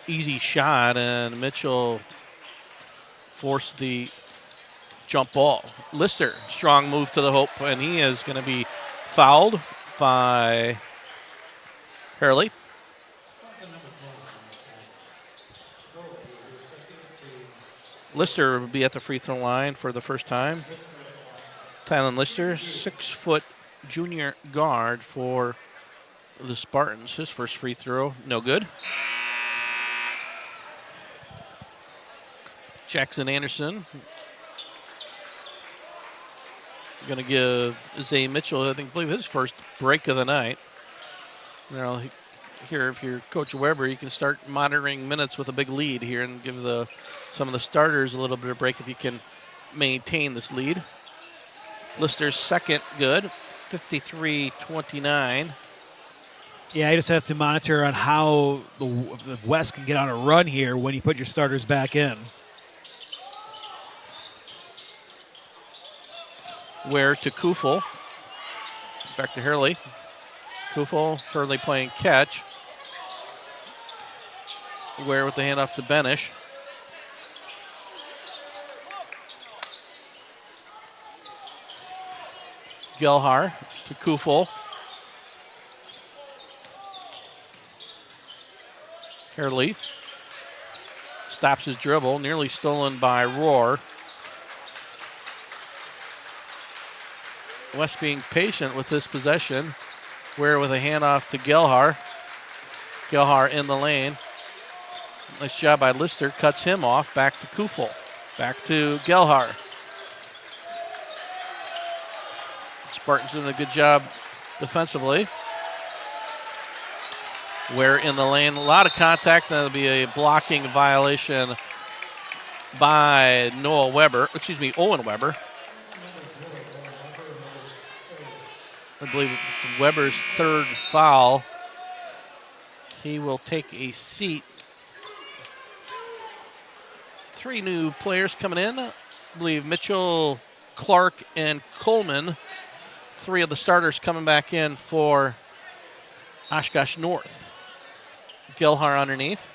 easy shot, and Mitchell forced the jump ball. Lister, strong move to the hoop, and he is going to be fouled by Hurley. Lister will be at the free throw line for the first time. Tylen Lister, 6-foot junior guard for the Spartans. His first free throw, no good. Jackson Anderson going to give Zay Mitchell, I believe, his first break of the night. Now, here, if you're Coach Weber, you can start monitoring minutes with a big lead here and give some of the starters a little bit of break if you can maintain this lead. Lister's second good, 53-29. Yeah, I just have to monitor on how the West can get on a run here when you put your starters back in. Ware to Kufel. Back to Hurley. Kufel, Hurley playing catch. Ware with the handoff to Benish. Gelhar to Kufel. Hurley stops his dribble, nearly stolen by Rohr. West being patient with this possession. Ware with a handoff to Gelhar. Gelhar in the lane. Nice job by Lister. Cuts him off. Back to Kufel. Back to Gelhar. Spartans doing a good job defensively. Ware in the lane. A lot of contact. That'll be a blocking violation by Owen Weber. I believe it's Weber's third foul. He will take a seat. 3 new players coming in. I believe Mitchell, Clark, and Coleman. 3 of the starters coming back in for Oshkosh North. Gelhar underneath.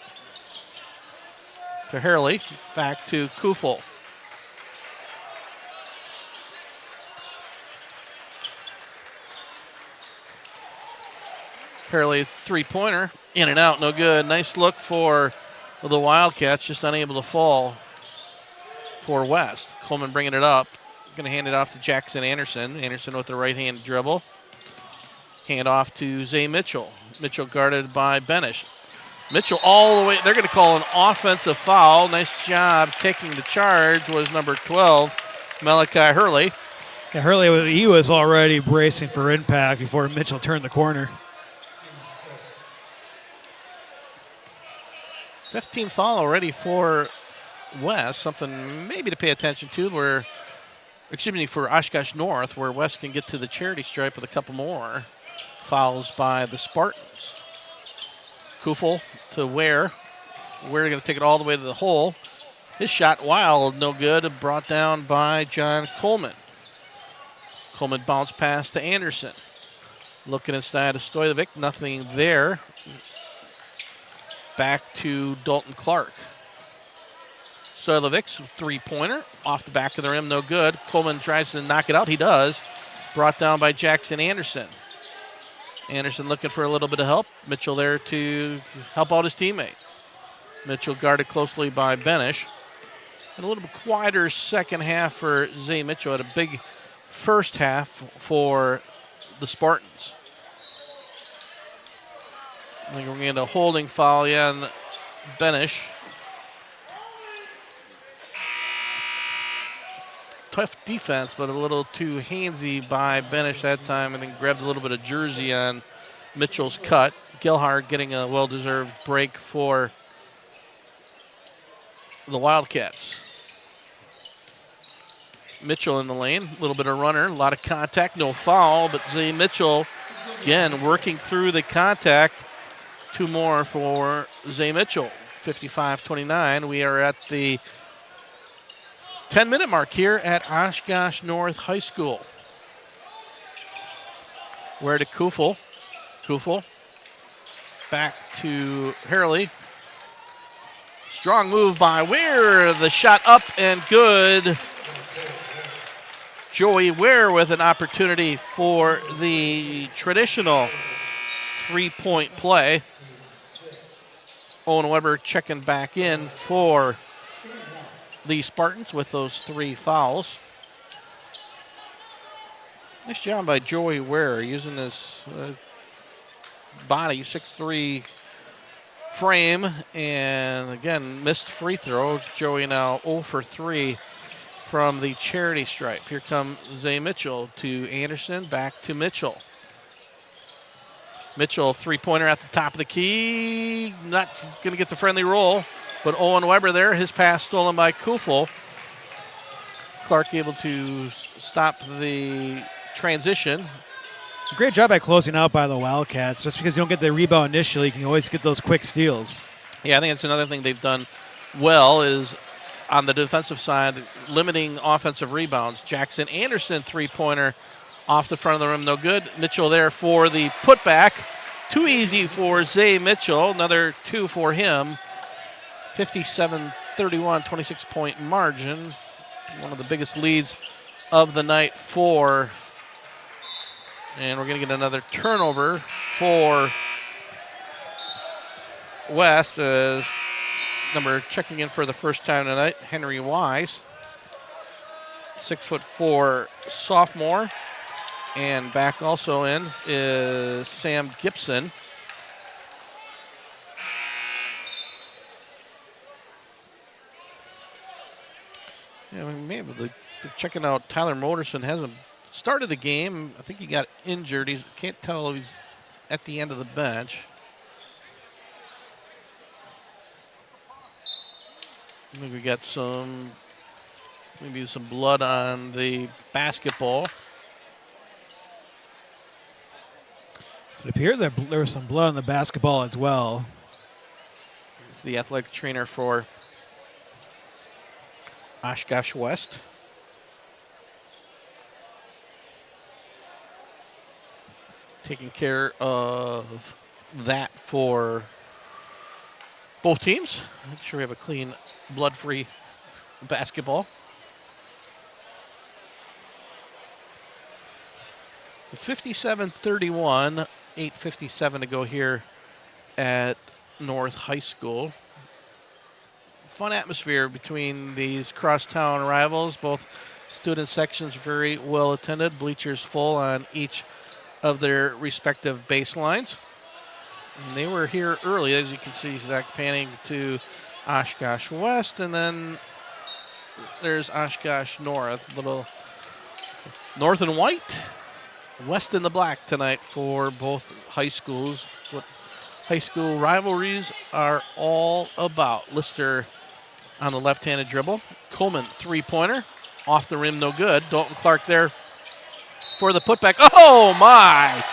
To Hurley. Back to Kufel. Hurley, three-pointer, in and out, no good. Nice look for the Wildcats, just unable to fall for West. Coleman bringing it up, going to hand it off to Jackson Anderson. Anderson with the right-hand dribble. Hand off to Zay Mitchell. Mitchell guarded by Benish. Mitchell all the way, they're going to call an offensive foul. Nice job taking the charge was number 12, Malachi Hurley. Yeah, Hurley, he was already bracing for impact before Mitchell turned the corner. 15th foul already for West, something maybe to pay attention to for Oshkosh North, where West can get to the charity stripe with a couple more fouls by the Spartans. Kufel to Ware. Ware going to take it all the way to the hole. His shot wild, no good, brought down by John Coleman. Coleman bounced pass to Anderson. Looking inside of Stojkovic, nothing there. Back to Dalton Clark. Stojkovic's three-pointer off the back of the rim, no good. Coleman tries to knock it out. He does. Brought down by Jackson Anderson. Anderson looking for a little bit of help. Mitchell there to help out his teammate. Mitchell guarded closely by Benish. And a little bit quieter second half for Zay Mitchell. Had a big first half for the Spartans. I think we're going to get a holding foul, on Benish. Tough defense, but a little too handsy by Benish that time, and then grabbed a little bit of jersey on Mitchell's cut. Gelhar getting a well-deserved break for the Wildcats. Mitchell in the lane, a little bit of runner, a lot of contact, no foul, but Zay Mitchell, again, working through the contact. 2 more for Zay Mitchell, 55-29. We are at the 10-minute mark here at Oshkosh North High School. Where to Kufel. Kufel back to Hurley. Strong move by Ware. The shot up and good. Joey Ware with an opportunity for the traditional three-point play. Owen Weber checking back in for the Spartans with those 3 fouls. Nice job by Joey Ware using his body, 6'3" frame, and again, missed free throw. Joey now 0 for 3 from the charity stripe. Here comes Zay Mitchell to Anderson, back to Mitchell. Mitchell, 3-pointer at the top of the key. Not going to get the friendly roll, but Owen Weber there. His pass stolen by Kufel. Clark able to stop the transition. Great job by closing out by the Wildcats. Just because you don't get the rebound initially, you can always get those quick steals. Yeah, I think that's another thing they've done well is on the defensive side, limiting offensive rebounds. Jackson Anderson, 3-pointer off the front of the rim, no good. Mitchell there for the putback. Too easy for Zay Mitchell. Another 2 for him. 57-31, 26-point margin. One of the biggest leads of the night for. And we're going to get another turnover for West as number checking in for the first time tonight, Henry Wise. 6'4" sophomore. And back also in is Sam Gibson. Yeah, we may have the checking out Tyler Moderson hasn't started the game. I think he got injured. He can't tell if he's at the end of the bench. I think we got maybe some blood on the basketball. So it appears that there was some blood on the basketball as well. The athletic trainer for Oshkosh West. Taking care of that for both teams. Make sure we have a clean, blood-free basketball. 57-31, 8:57 to go here at North High School. Fun atmosphere between these crosstown rivals. Both student sections very well attended. Bleachers full on each of their respective baselines. And they were here early, as you can see, Zach panning to Oshkosh West, and then there's Oshkosh North. Little north and white, west in the black tonight for both high schools. What high school rivalries are all about. Lister on the left-handed dribble. Coleman, 3-pointer. Off the rim, no good. Dalton Clark there for the putback. Oh, my!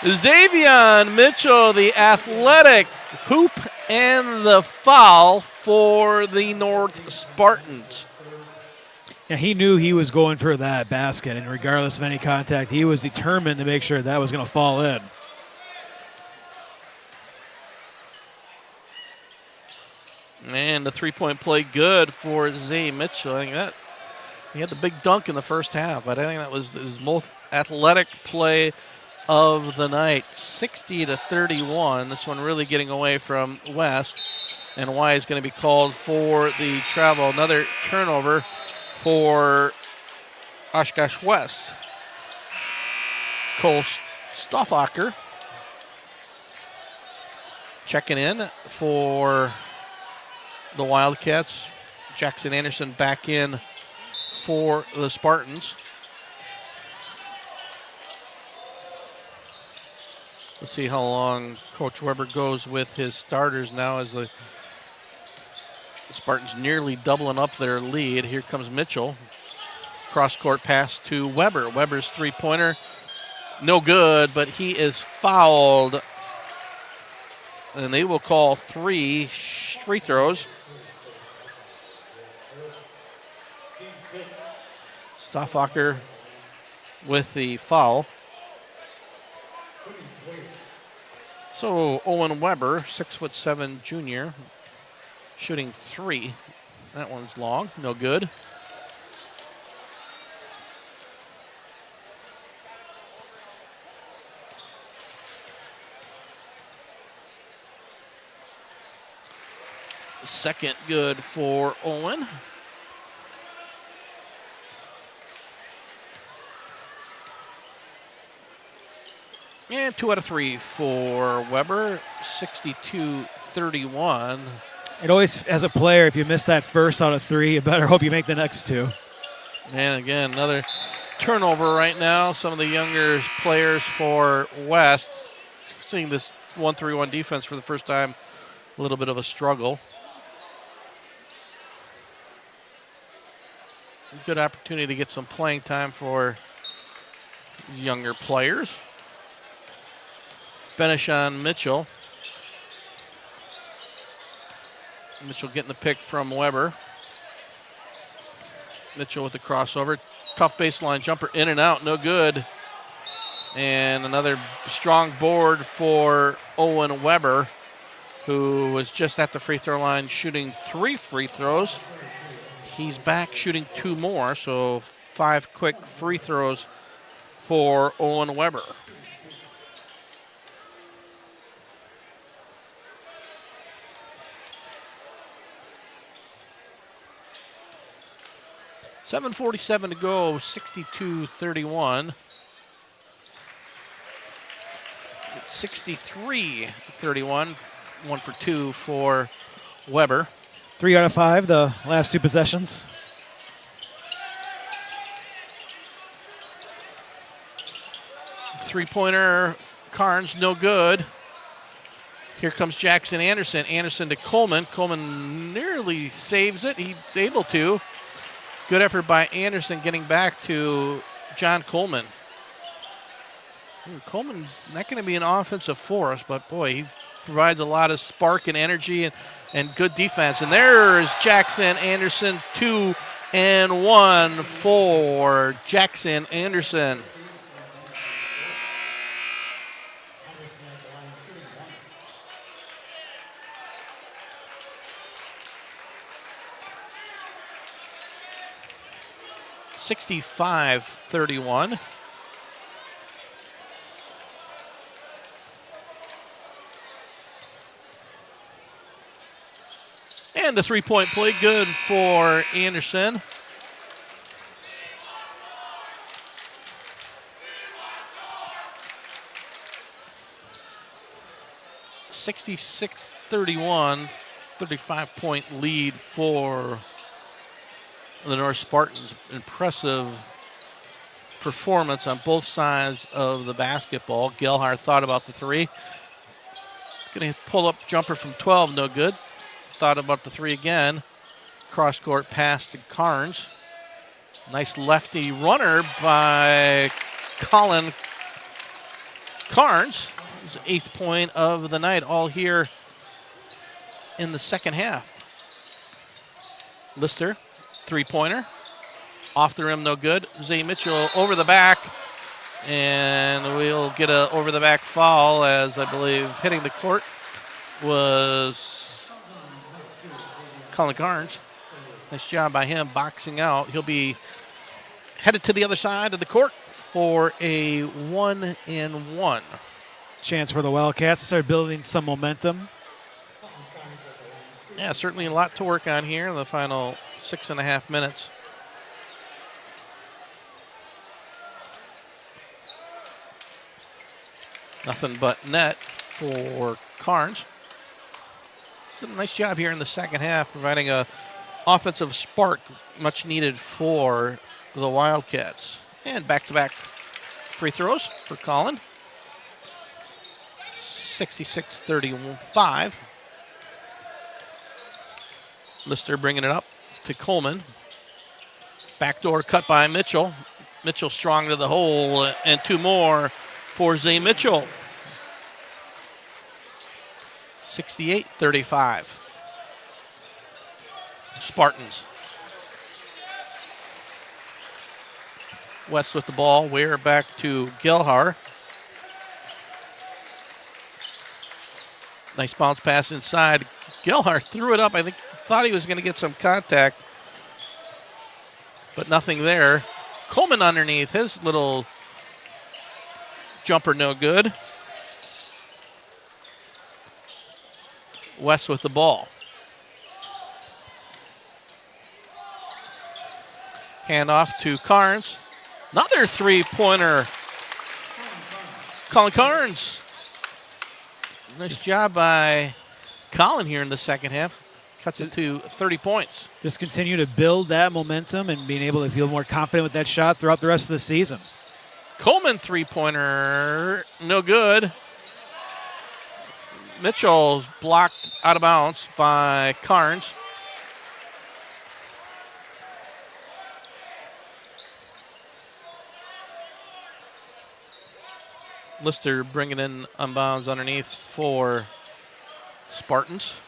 Xavier Mitchell, the athletic hoop and the foul for the North Spartans. Yeah, he knew he was going for that basket, and regardless of any contact, he was determined to make sure that was going to fall in. And the three-point play good for Zay Mitchell. I think that he had the big dunk in the first half, but I think that was his most athletic play of the night. 60-31. This one really getting away from West. And Y is going to be called for the travel. Another turnover for Oshkosh West. Cole Stoffacher checking in for the Wildcats. Jackson Anderson back in for the Spartans. Let's see how long Coach Weber goes with his starters now as the Spartans nearly doubling up their lead. Here comes Mitchell. Cross-court pass to Weber. Weber's three-pointer, no good, but he is fouled. And they will call 3 free throws. Stoffacher with the foul. So Owen Weber, 6'7" junior, shooting 3. That one's long, no good. Second good for Owen. And 2 out of 3 for Weber, 62-31. It always, as a player, if you miss that first out of 3, you better hope you make the next 2. And again, another turnover right now. Some of the younger players for West seeing this 1-3-1 defense for the first time, a little bit of a struggle. Good opportunity to get some playing time for younger players. Finish on Mitchell. Mitchell getting the pick from Weber. Mitchell with the crossover. Tough baseline jumper, in and out, no good. And another strong board for Owen Weber, who was just at the free throw line shooting 3 free throws. He's back shooting 2 more, so 5 quick free throws for Owen Weber. .747 to go, 62-31. 63-31, 1 for 2 for Weber. 3 out of 5, the last 2 possessions. Three-pointer, Carnes, no good. Here comes Jackson Anderson. Anderson to Coleman. Coleman nearly saves it. He's able to. Good effort by Anderson getting back to John Coleman. Coleman not going to be an offensive force, but boy, he provides a lot of spark and energy and good defense. And there's Jackson Anderson, 2 and 1 for Jackson Anderson. .65-31. And the three-point play, good for Anderson. .66-31, 35-point lead for the North Spartans. Impressive performance on both sides of the basketball. Gelhar thought about the 3. Going to pull up jumper from 12, no good. Thought about the 3 again. Cross-court pass to Carnes. Nice lefty runner by Colin Carnes. His 8th point of the night, all here in the second half. Lister, three-pointer. Off the rim, no good. Zay Mitchell over the back. And we'll get a over-the-back foul, as I believe hitting the court was Colin Carnes. Nice job by him boxing out. He'll be headed to the other side of the court for a 1-and-1. Chance for the Wildcats to start building some momentum. Yeah, certainly a lot to work on here in the final 6.5 minutes. Nothing but net for Carnes. Did a nice job here in the second half, providing a offensive spark much needed for the Wildcats. And back-to-back free throws for Colin. 66-35. Lister bringing it up to Coleman. Backdoor cut by Mitchell. Mitchell strong to the hole, and 2 more for Zay Mitchell. 68-35. Spartans. West with the ball. We're back to Gelhar. Nice bounce pass inside. Gelhar threw it up. I think thought he was going to get some contact, but nothing there. Coleman underneath. His little jumper no good. West with the ball. Hand off to Carnes. Another three-pointer. Colin Carnes. Nice job by Colin here in the second half. Cuts it to 30 points. Just continue to build that momentum and being able to feel more confident with that shot throughout the rest of the season. Coleman three-pointer, no good. Mitchell blocked out of bounds by Carnes. Lister bringing in unbounds underneath for Spartans.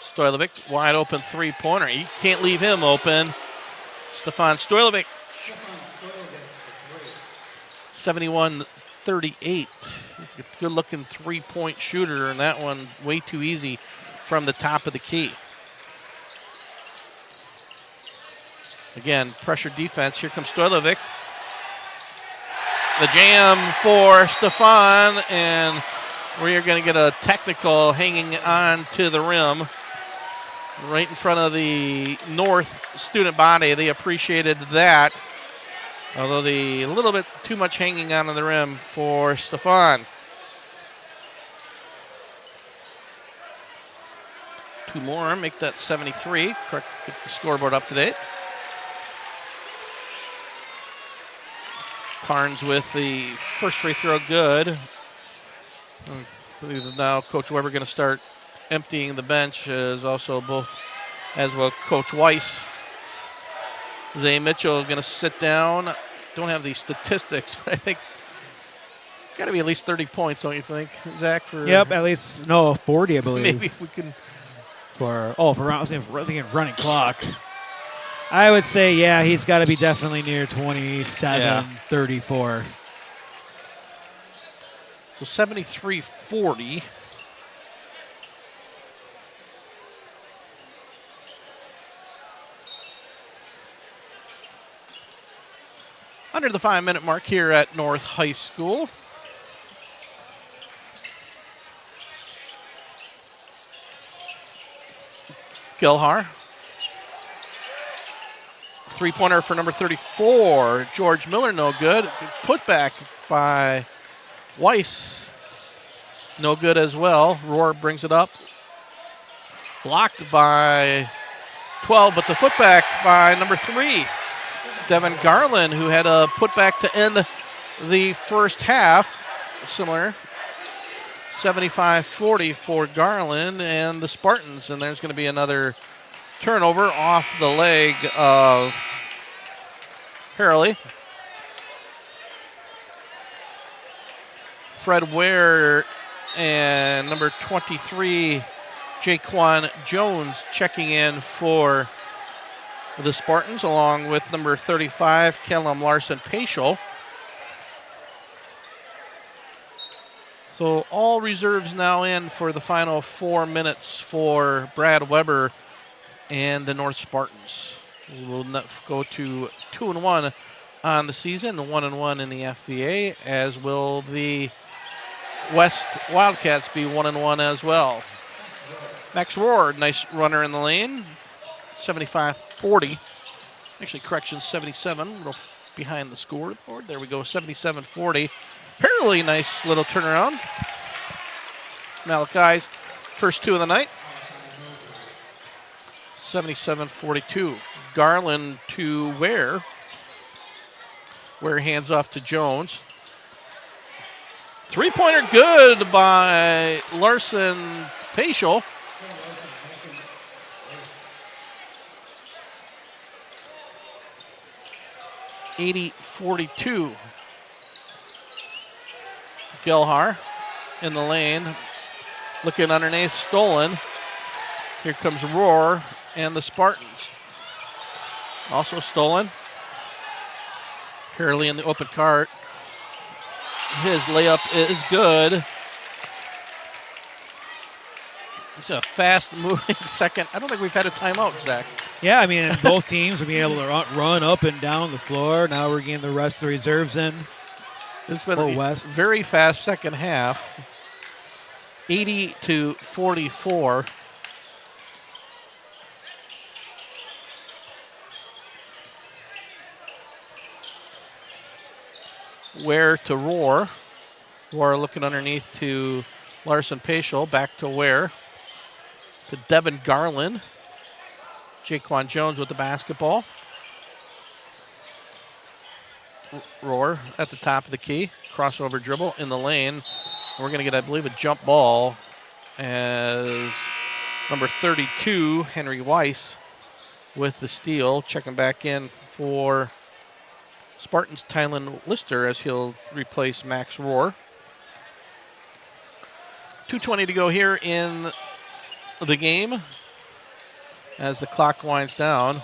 Stojlovic, wide open three-pointer. You can't leave him open. Stefan Stojlovic. 71-38. Good-looking three-point shooter, and that one way too easy from the top of the key. Again, pressure defense. Here comes Stojlovic. The jam for Stefan, and we are going to get a technical hanging on to the rim right in front of the North student body. They appreciated that, although a little bit too much hanging on to the rim for Stefan. Two more, make that 73. Correct, get the scoreboard up to date. Carnes with the first free throw, good. So now Coach Weber going to start emptying the bench, as also as well Coach Weiss. Zay Mitchell going to sit down. Don't have the statistics, but I think got to be at least 30 points, don't you think, Zach? Yep, at least 40, I believe. Maybe we can. For thinking running clock. I would say, yeah, he's got to be definitely near 27, 34. So 73-40. Under the 5-minute mark here at North High School. Gilhar. Three-pointer for number 34, George Miller, no good. Put back by Weiss, no good as well. Rohr brings it up. Blocked by 12, but the putback by number 3, Devin Garland, who had a putback to end the first half. Similar, 75-40 for Garland and the Spartans, and there's going to be another turnover off the leg of Hurley. Fred Ware and number 23, Jaquan Jones, checking in for the Spartans, along with number 35, Callum Larson-Paschel. So all reserves now in for the final 4 minutes for Brad Weber and the North Spartans. We will go to 2-1 on the season, 1-1 in the FVA, as will the West Wildcats be 1-1 as well. Max Rohr, nice runner in the lane, 75-40. Actually, correction, 77, a little behind the scoreboard. There we go, 77-40. Hurley, nice little turnaround. Malachi's first two of the night. 77-42. Garland to Ware. Ware hands off to Jones. Three-pointer good by Larson-Paschel. (80-42). Gilhar in the lane, looking underneath, stolen. Here comes Rohr and the Spartans. Also stolen. Hurley in the open cart. His layup is good. It's a fast-moving second. I don't think we've had a timeout, Zach. Yeah, I mean, both teams are being able to run up and down the floor. Now we're getting the rest of the reserves in. It's been a West. very fast second half. 80-44. Ware to Rohr. Roar looking underneath to Larson Paschal. Back to Ware. To Devin Garland. Jaquan Jones with the basketball. Roar at the top of the key. Crossover dribble in the lane. We're going to get, I believe, a jump ball as number 32, Henry Weiss, with the steal. Checking back in for Spartans, Tylen Lister, as he'll replace Max Roar. 2:20 to go here in the game. As the clock winds down,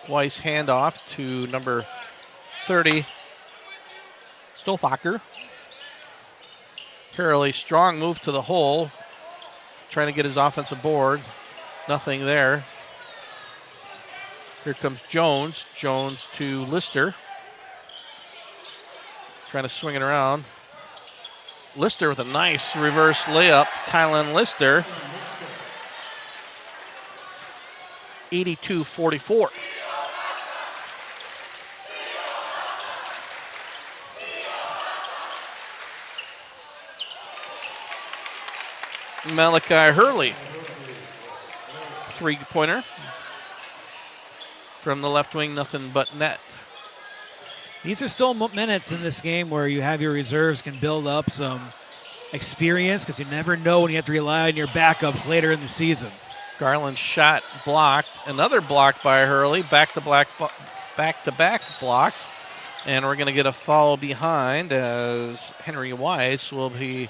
Weiss handoff to number 30, Stolfacher. Curly, strong move to the hole, trying to get his offensive board. Nothing there. Here comes Jones. Jones to Lister. Trying to swing it around. Lister with a nice reverse layup. Tylen Lister. 82-44. Malachi Hurley. Three-pointer. From the left wing, nothing but net. These are still minutes in this game where you have your reserves can build up some experience, because you never know when you have to rely on your backups later in the season. Garland's shot blocked. Another block by Hurley. Back-to-back blocks. And we're going to get a foul behind as Henry Weiss will be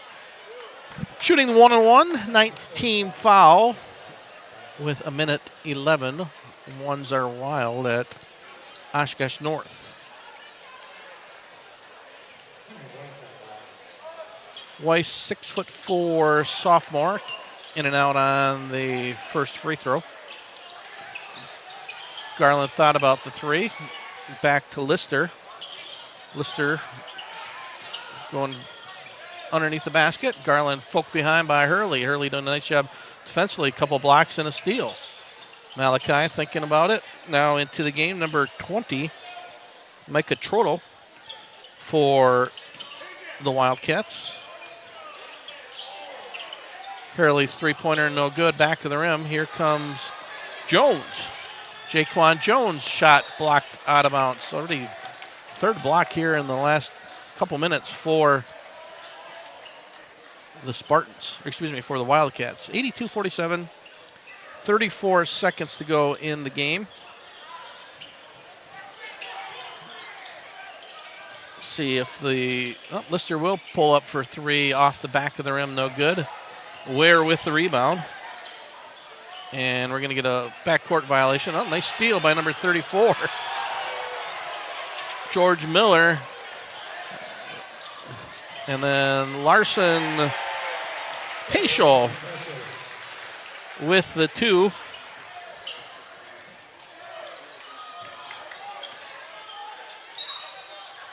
shooting 1-on-1. 9th team foul with a minute 11. Ones are wild at Oshkosh North. Weiss, 6'4" sophomore, in and out on the first free throw. Garland thought about the three. Back to Lister. Lister going underneath the basket. Garland poked behind by Hurley. Hurley doing a nice job defensively. A couple blocks and a steal. Malachi thinking about it. Now into the game, number 20, Micah Trottle for the Wildcats. Hurley's three-pointer, no good. Back of the rim. Here comes Jones. Jaquan Jones shot blocked out of bounds. Already third block here in the last couple minutes for the Spartans. Excuse me, for the Wildcats. 82-47. 34 seconds to go in the game. See if the Lister will pull up for three off the back of the rim, no good. Ware with the rebound. And we're going to get a backcourt violation. Oh, nice steal by number 34. George Miller. And then Larson Paschal with the two.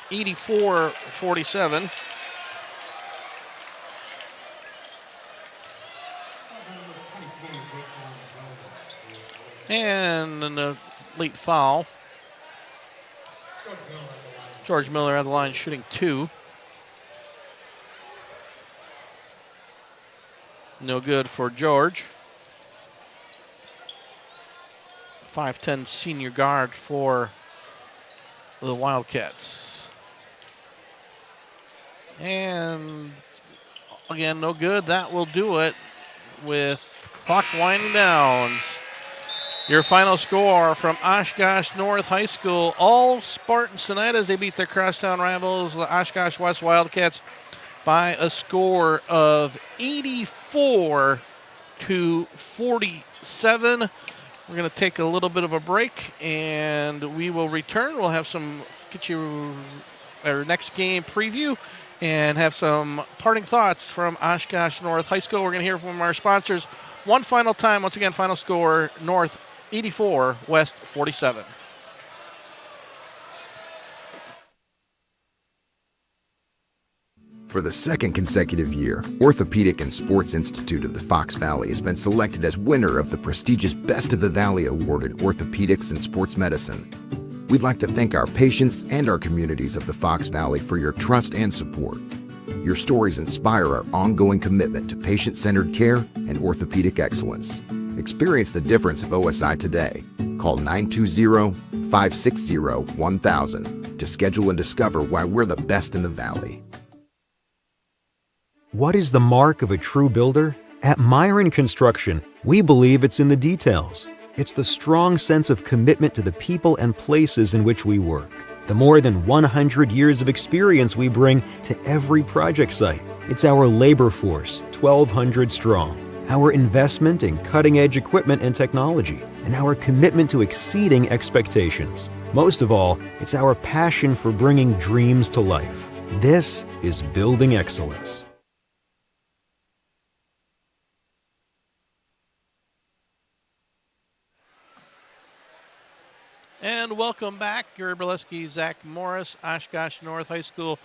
(84-47). And a late foul. George Miller on the line shooting two. No good for George. 5'10" senior guard for the Wildcats. And again, no good. That will do it with clock winding down. Your final score from Oshkosh North High School. All Spartans tonight as they beat their crosstown rivals, the Oshkosh West Wildcats, by a score of 84-47. We're going to take a little bit of a break, and we will return. We'll have get you our next game preview and have some parting thoughts from Oshkosh North High School. We're going to hear from our sponsors one final time. Once again, final score, North 84, West 47. For the second consecutive year, Orthopedic and Sports Institute of the Fox Valley has been selected as winner of the prestigious Best of the Valley Award in Orthopedics and Sports Medicine. We'd like to thank our patients and our communities of the Fox Valley for your trust and support. Your stories inspire our ongoing commitment to patient-centered care and orthopedic excellence. Experience the difference of OSI today. Call 920-560-1000 to schedule and discover why we're the best in the Valley. What is the mark of a true builder? At Myron Construction, we believe it's in the details. It's the strong sense of commitment to the people and places in which we work. The more than 100 years of experience we bring to every project site. It's our labor force, 1,200 strong. Our investment in cutting-edge equipment and technology, and our commitment to exceeding expectations. Most of all, it's our passion for bringing dreams to life. This is building excellence. And welcome back. Gary Berleski, Zach Morris, Oshkosh North High School.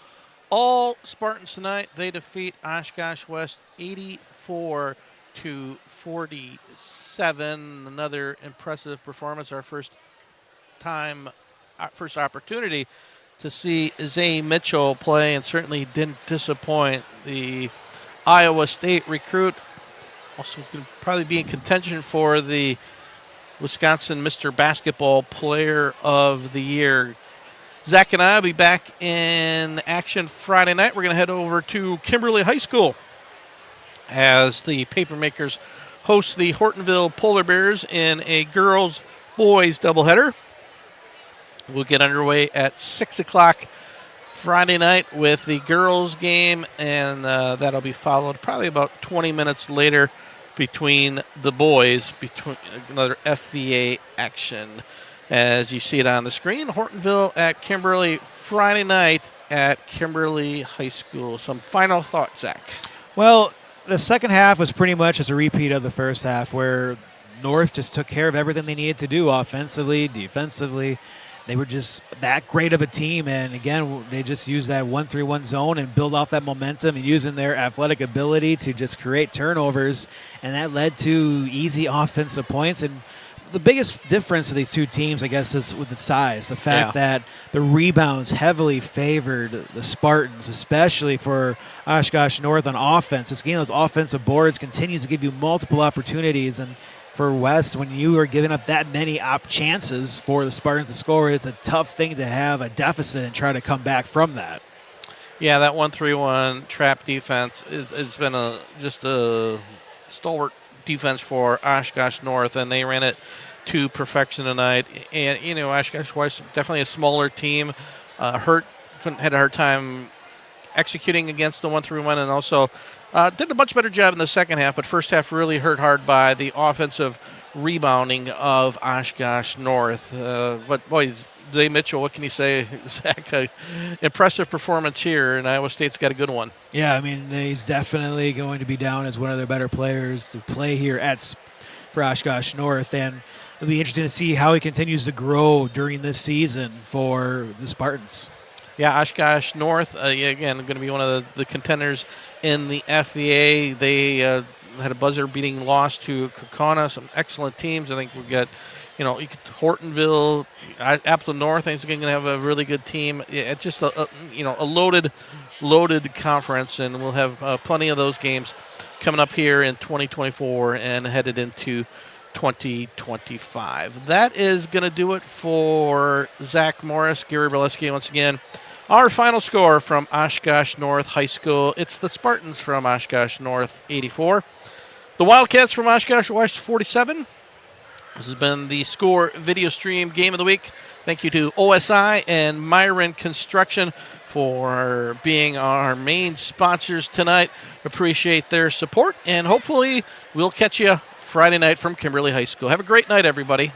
All Spartans tonight. They defeat Oshkosh West 84-47. Another impressive performance. Our first opportunity to see Zay Mitchell play, and certainly didn't disappoint. The Iowa State recruit also could probably be in contention for the Wisconsin Mr. Basketball Player of the Year. Zach and I will be back in action Friday night. We're going to head over to Kimberly High School as the Papermakers host the Hortonville Polar Bears in a girls-boys doubleheader. We'll get underway at 6 o'clock Friday night with the girls game, and that'll be followed probably about 20 minutes later between the boys, between another FVA action. As you see it on the screen, Hortonville at Kimberly Friday night at Kimberly High School. Some final thoughts, Zach? Well, the second half was pretty much as a repeat of the first half, where North just took care of everything they needed to do offensively, defensively. They were just that great of a team, and again, they just used that 1-3-1 zone and build off that momentum and using their athletic ability to just create turnovers, and that led to easy offensive points. And the biggest difference of these two teams, I guess, is with the size. The fact that the rebounds heavily favored the Spartans, especially for Oshkosh North on offense. Just getting those offensive boards continues to give you multiple opportunities, and for West, when you are giving up that many chances for the Spartans to score, it's a tough thing to have a deficit and try to come back from that. Yeah, that 1-3-1 trap defense, it's been just a stalwart defense for Oshkosh North, and they ran it to perfection tonight. And, you know, Oshkosh West, definitely a smaller team, had a hard time executing against the 1-3-1, and also did a much better job in the second half, but first half really hurt hard by the offensive rebounding of Oshkosh North. But, boy, Zay Mitchell, what can you say, Zach? Impressive performance here, and Iowa State's got a good one. Yeah, I mean, he's definitely going to be down as one of their better players to play here for Oshkosh North, and it'll be interesting to see how he continues to grow during this season for the Spartans. Yeah, Oshkosh North, again, going to be one of the contenders in the FVA. They had a buzzer-beating loss to Kaukauna, some excellent teams. I think we've got, Hortonville, Appleton North. I think is going to have a really good team. It's just a loaded conference, and we'll have plenty of those games coming up here in 2024 and headed into 2025. That is going to do it for Zach Morris, Gary Berleski once again. Our final score from Oshkosh North High School, it's the Spartans from Oshkosh North 84. The Wildcats from Oshkosh West 47. This has been the Score Video Stream Game of the Week. Thank you to OSI and Myron Construction for being our main sponsors tonight. Appreciate their support, and hopefully we'll catch you Friday night from Kimberly High School. Have a great night, everybody.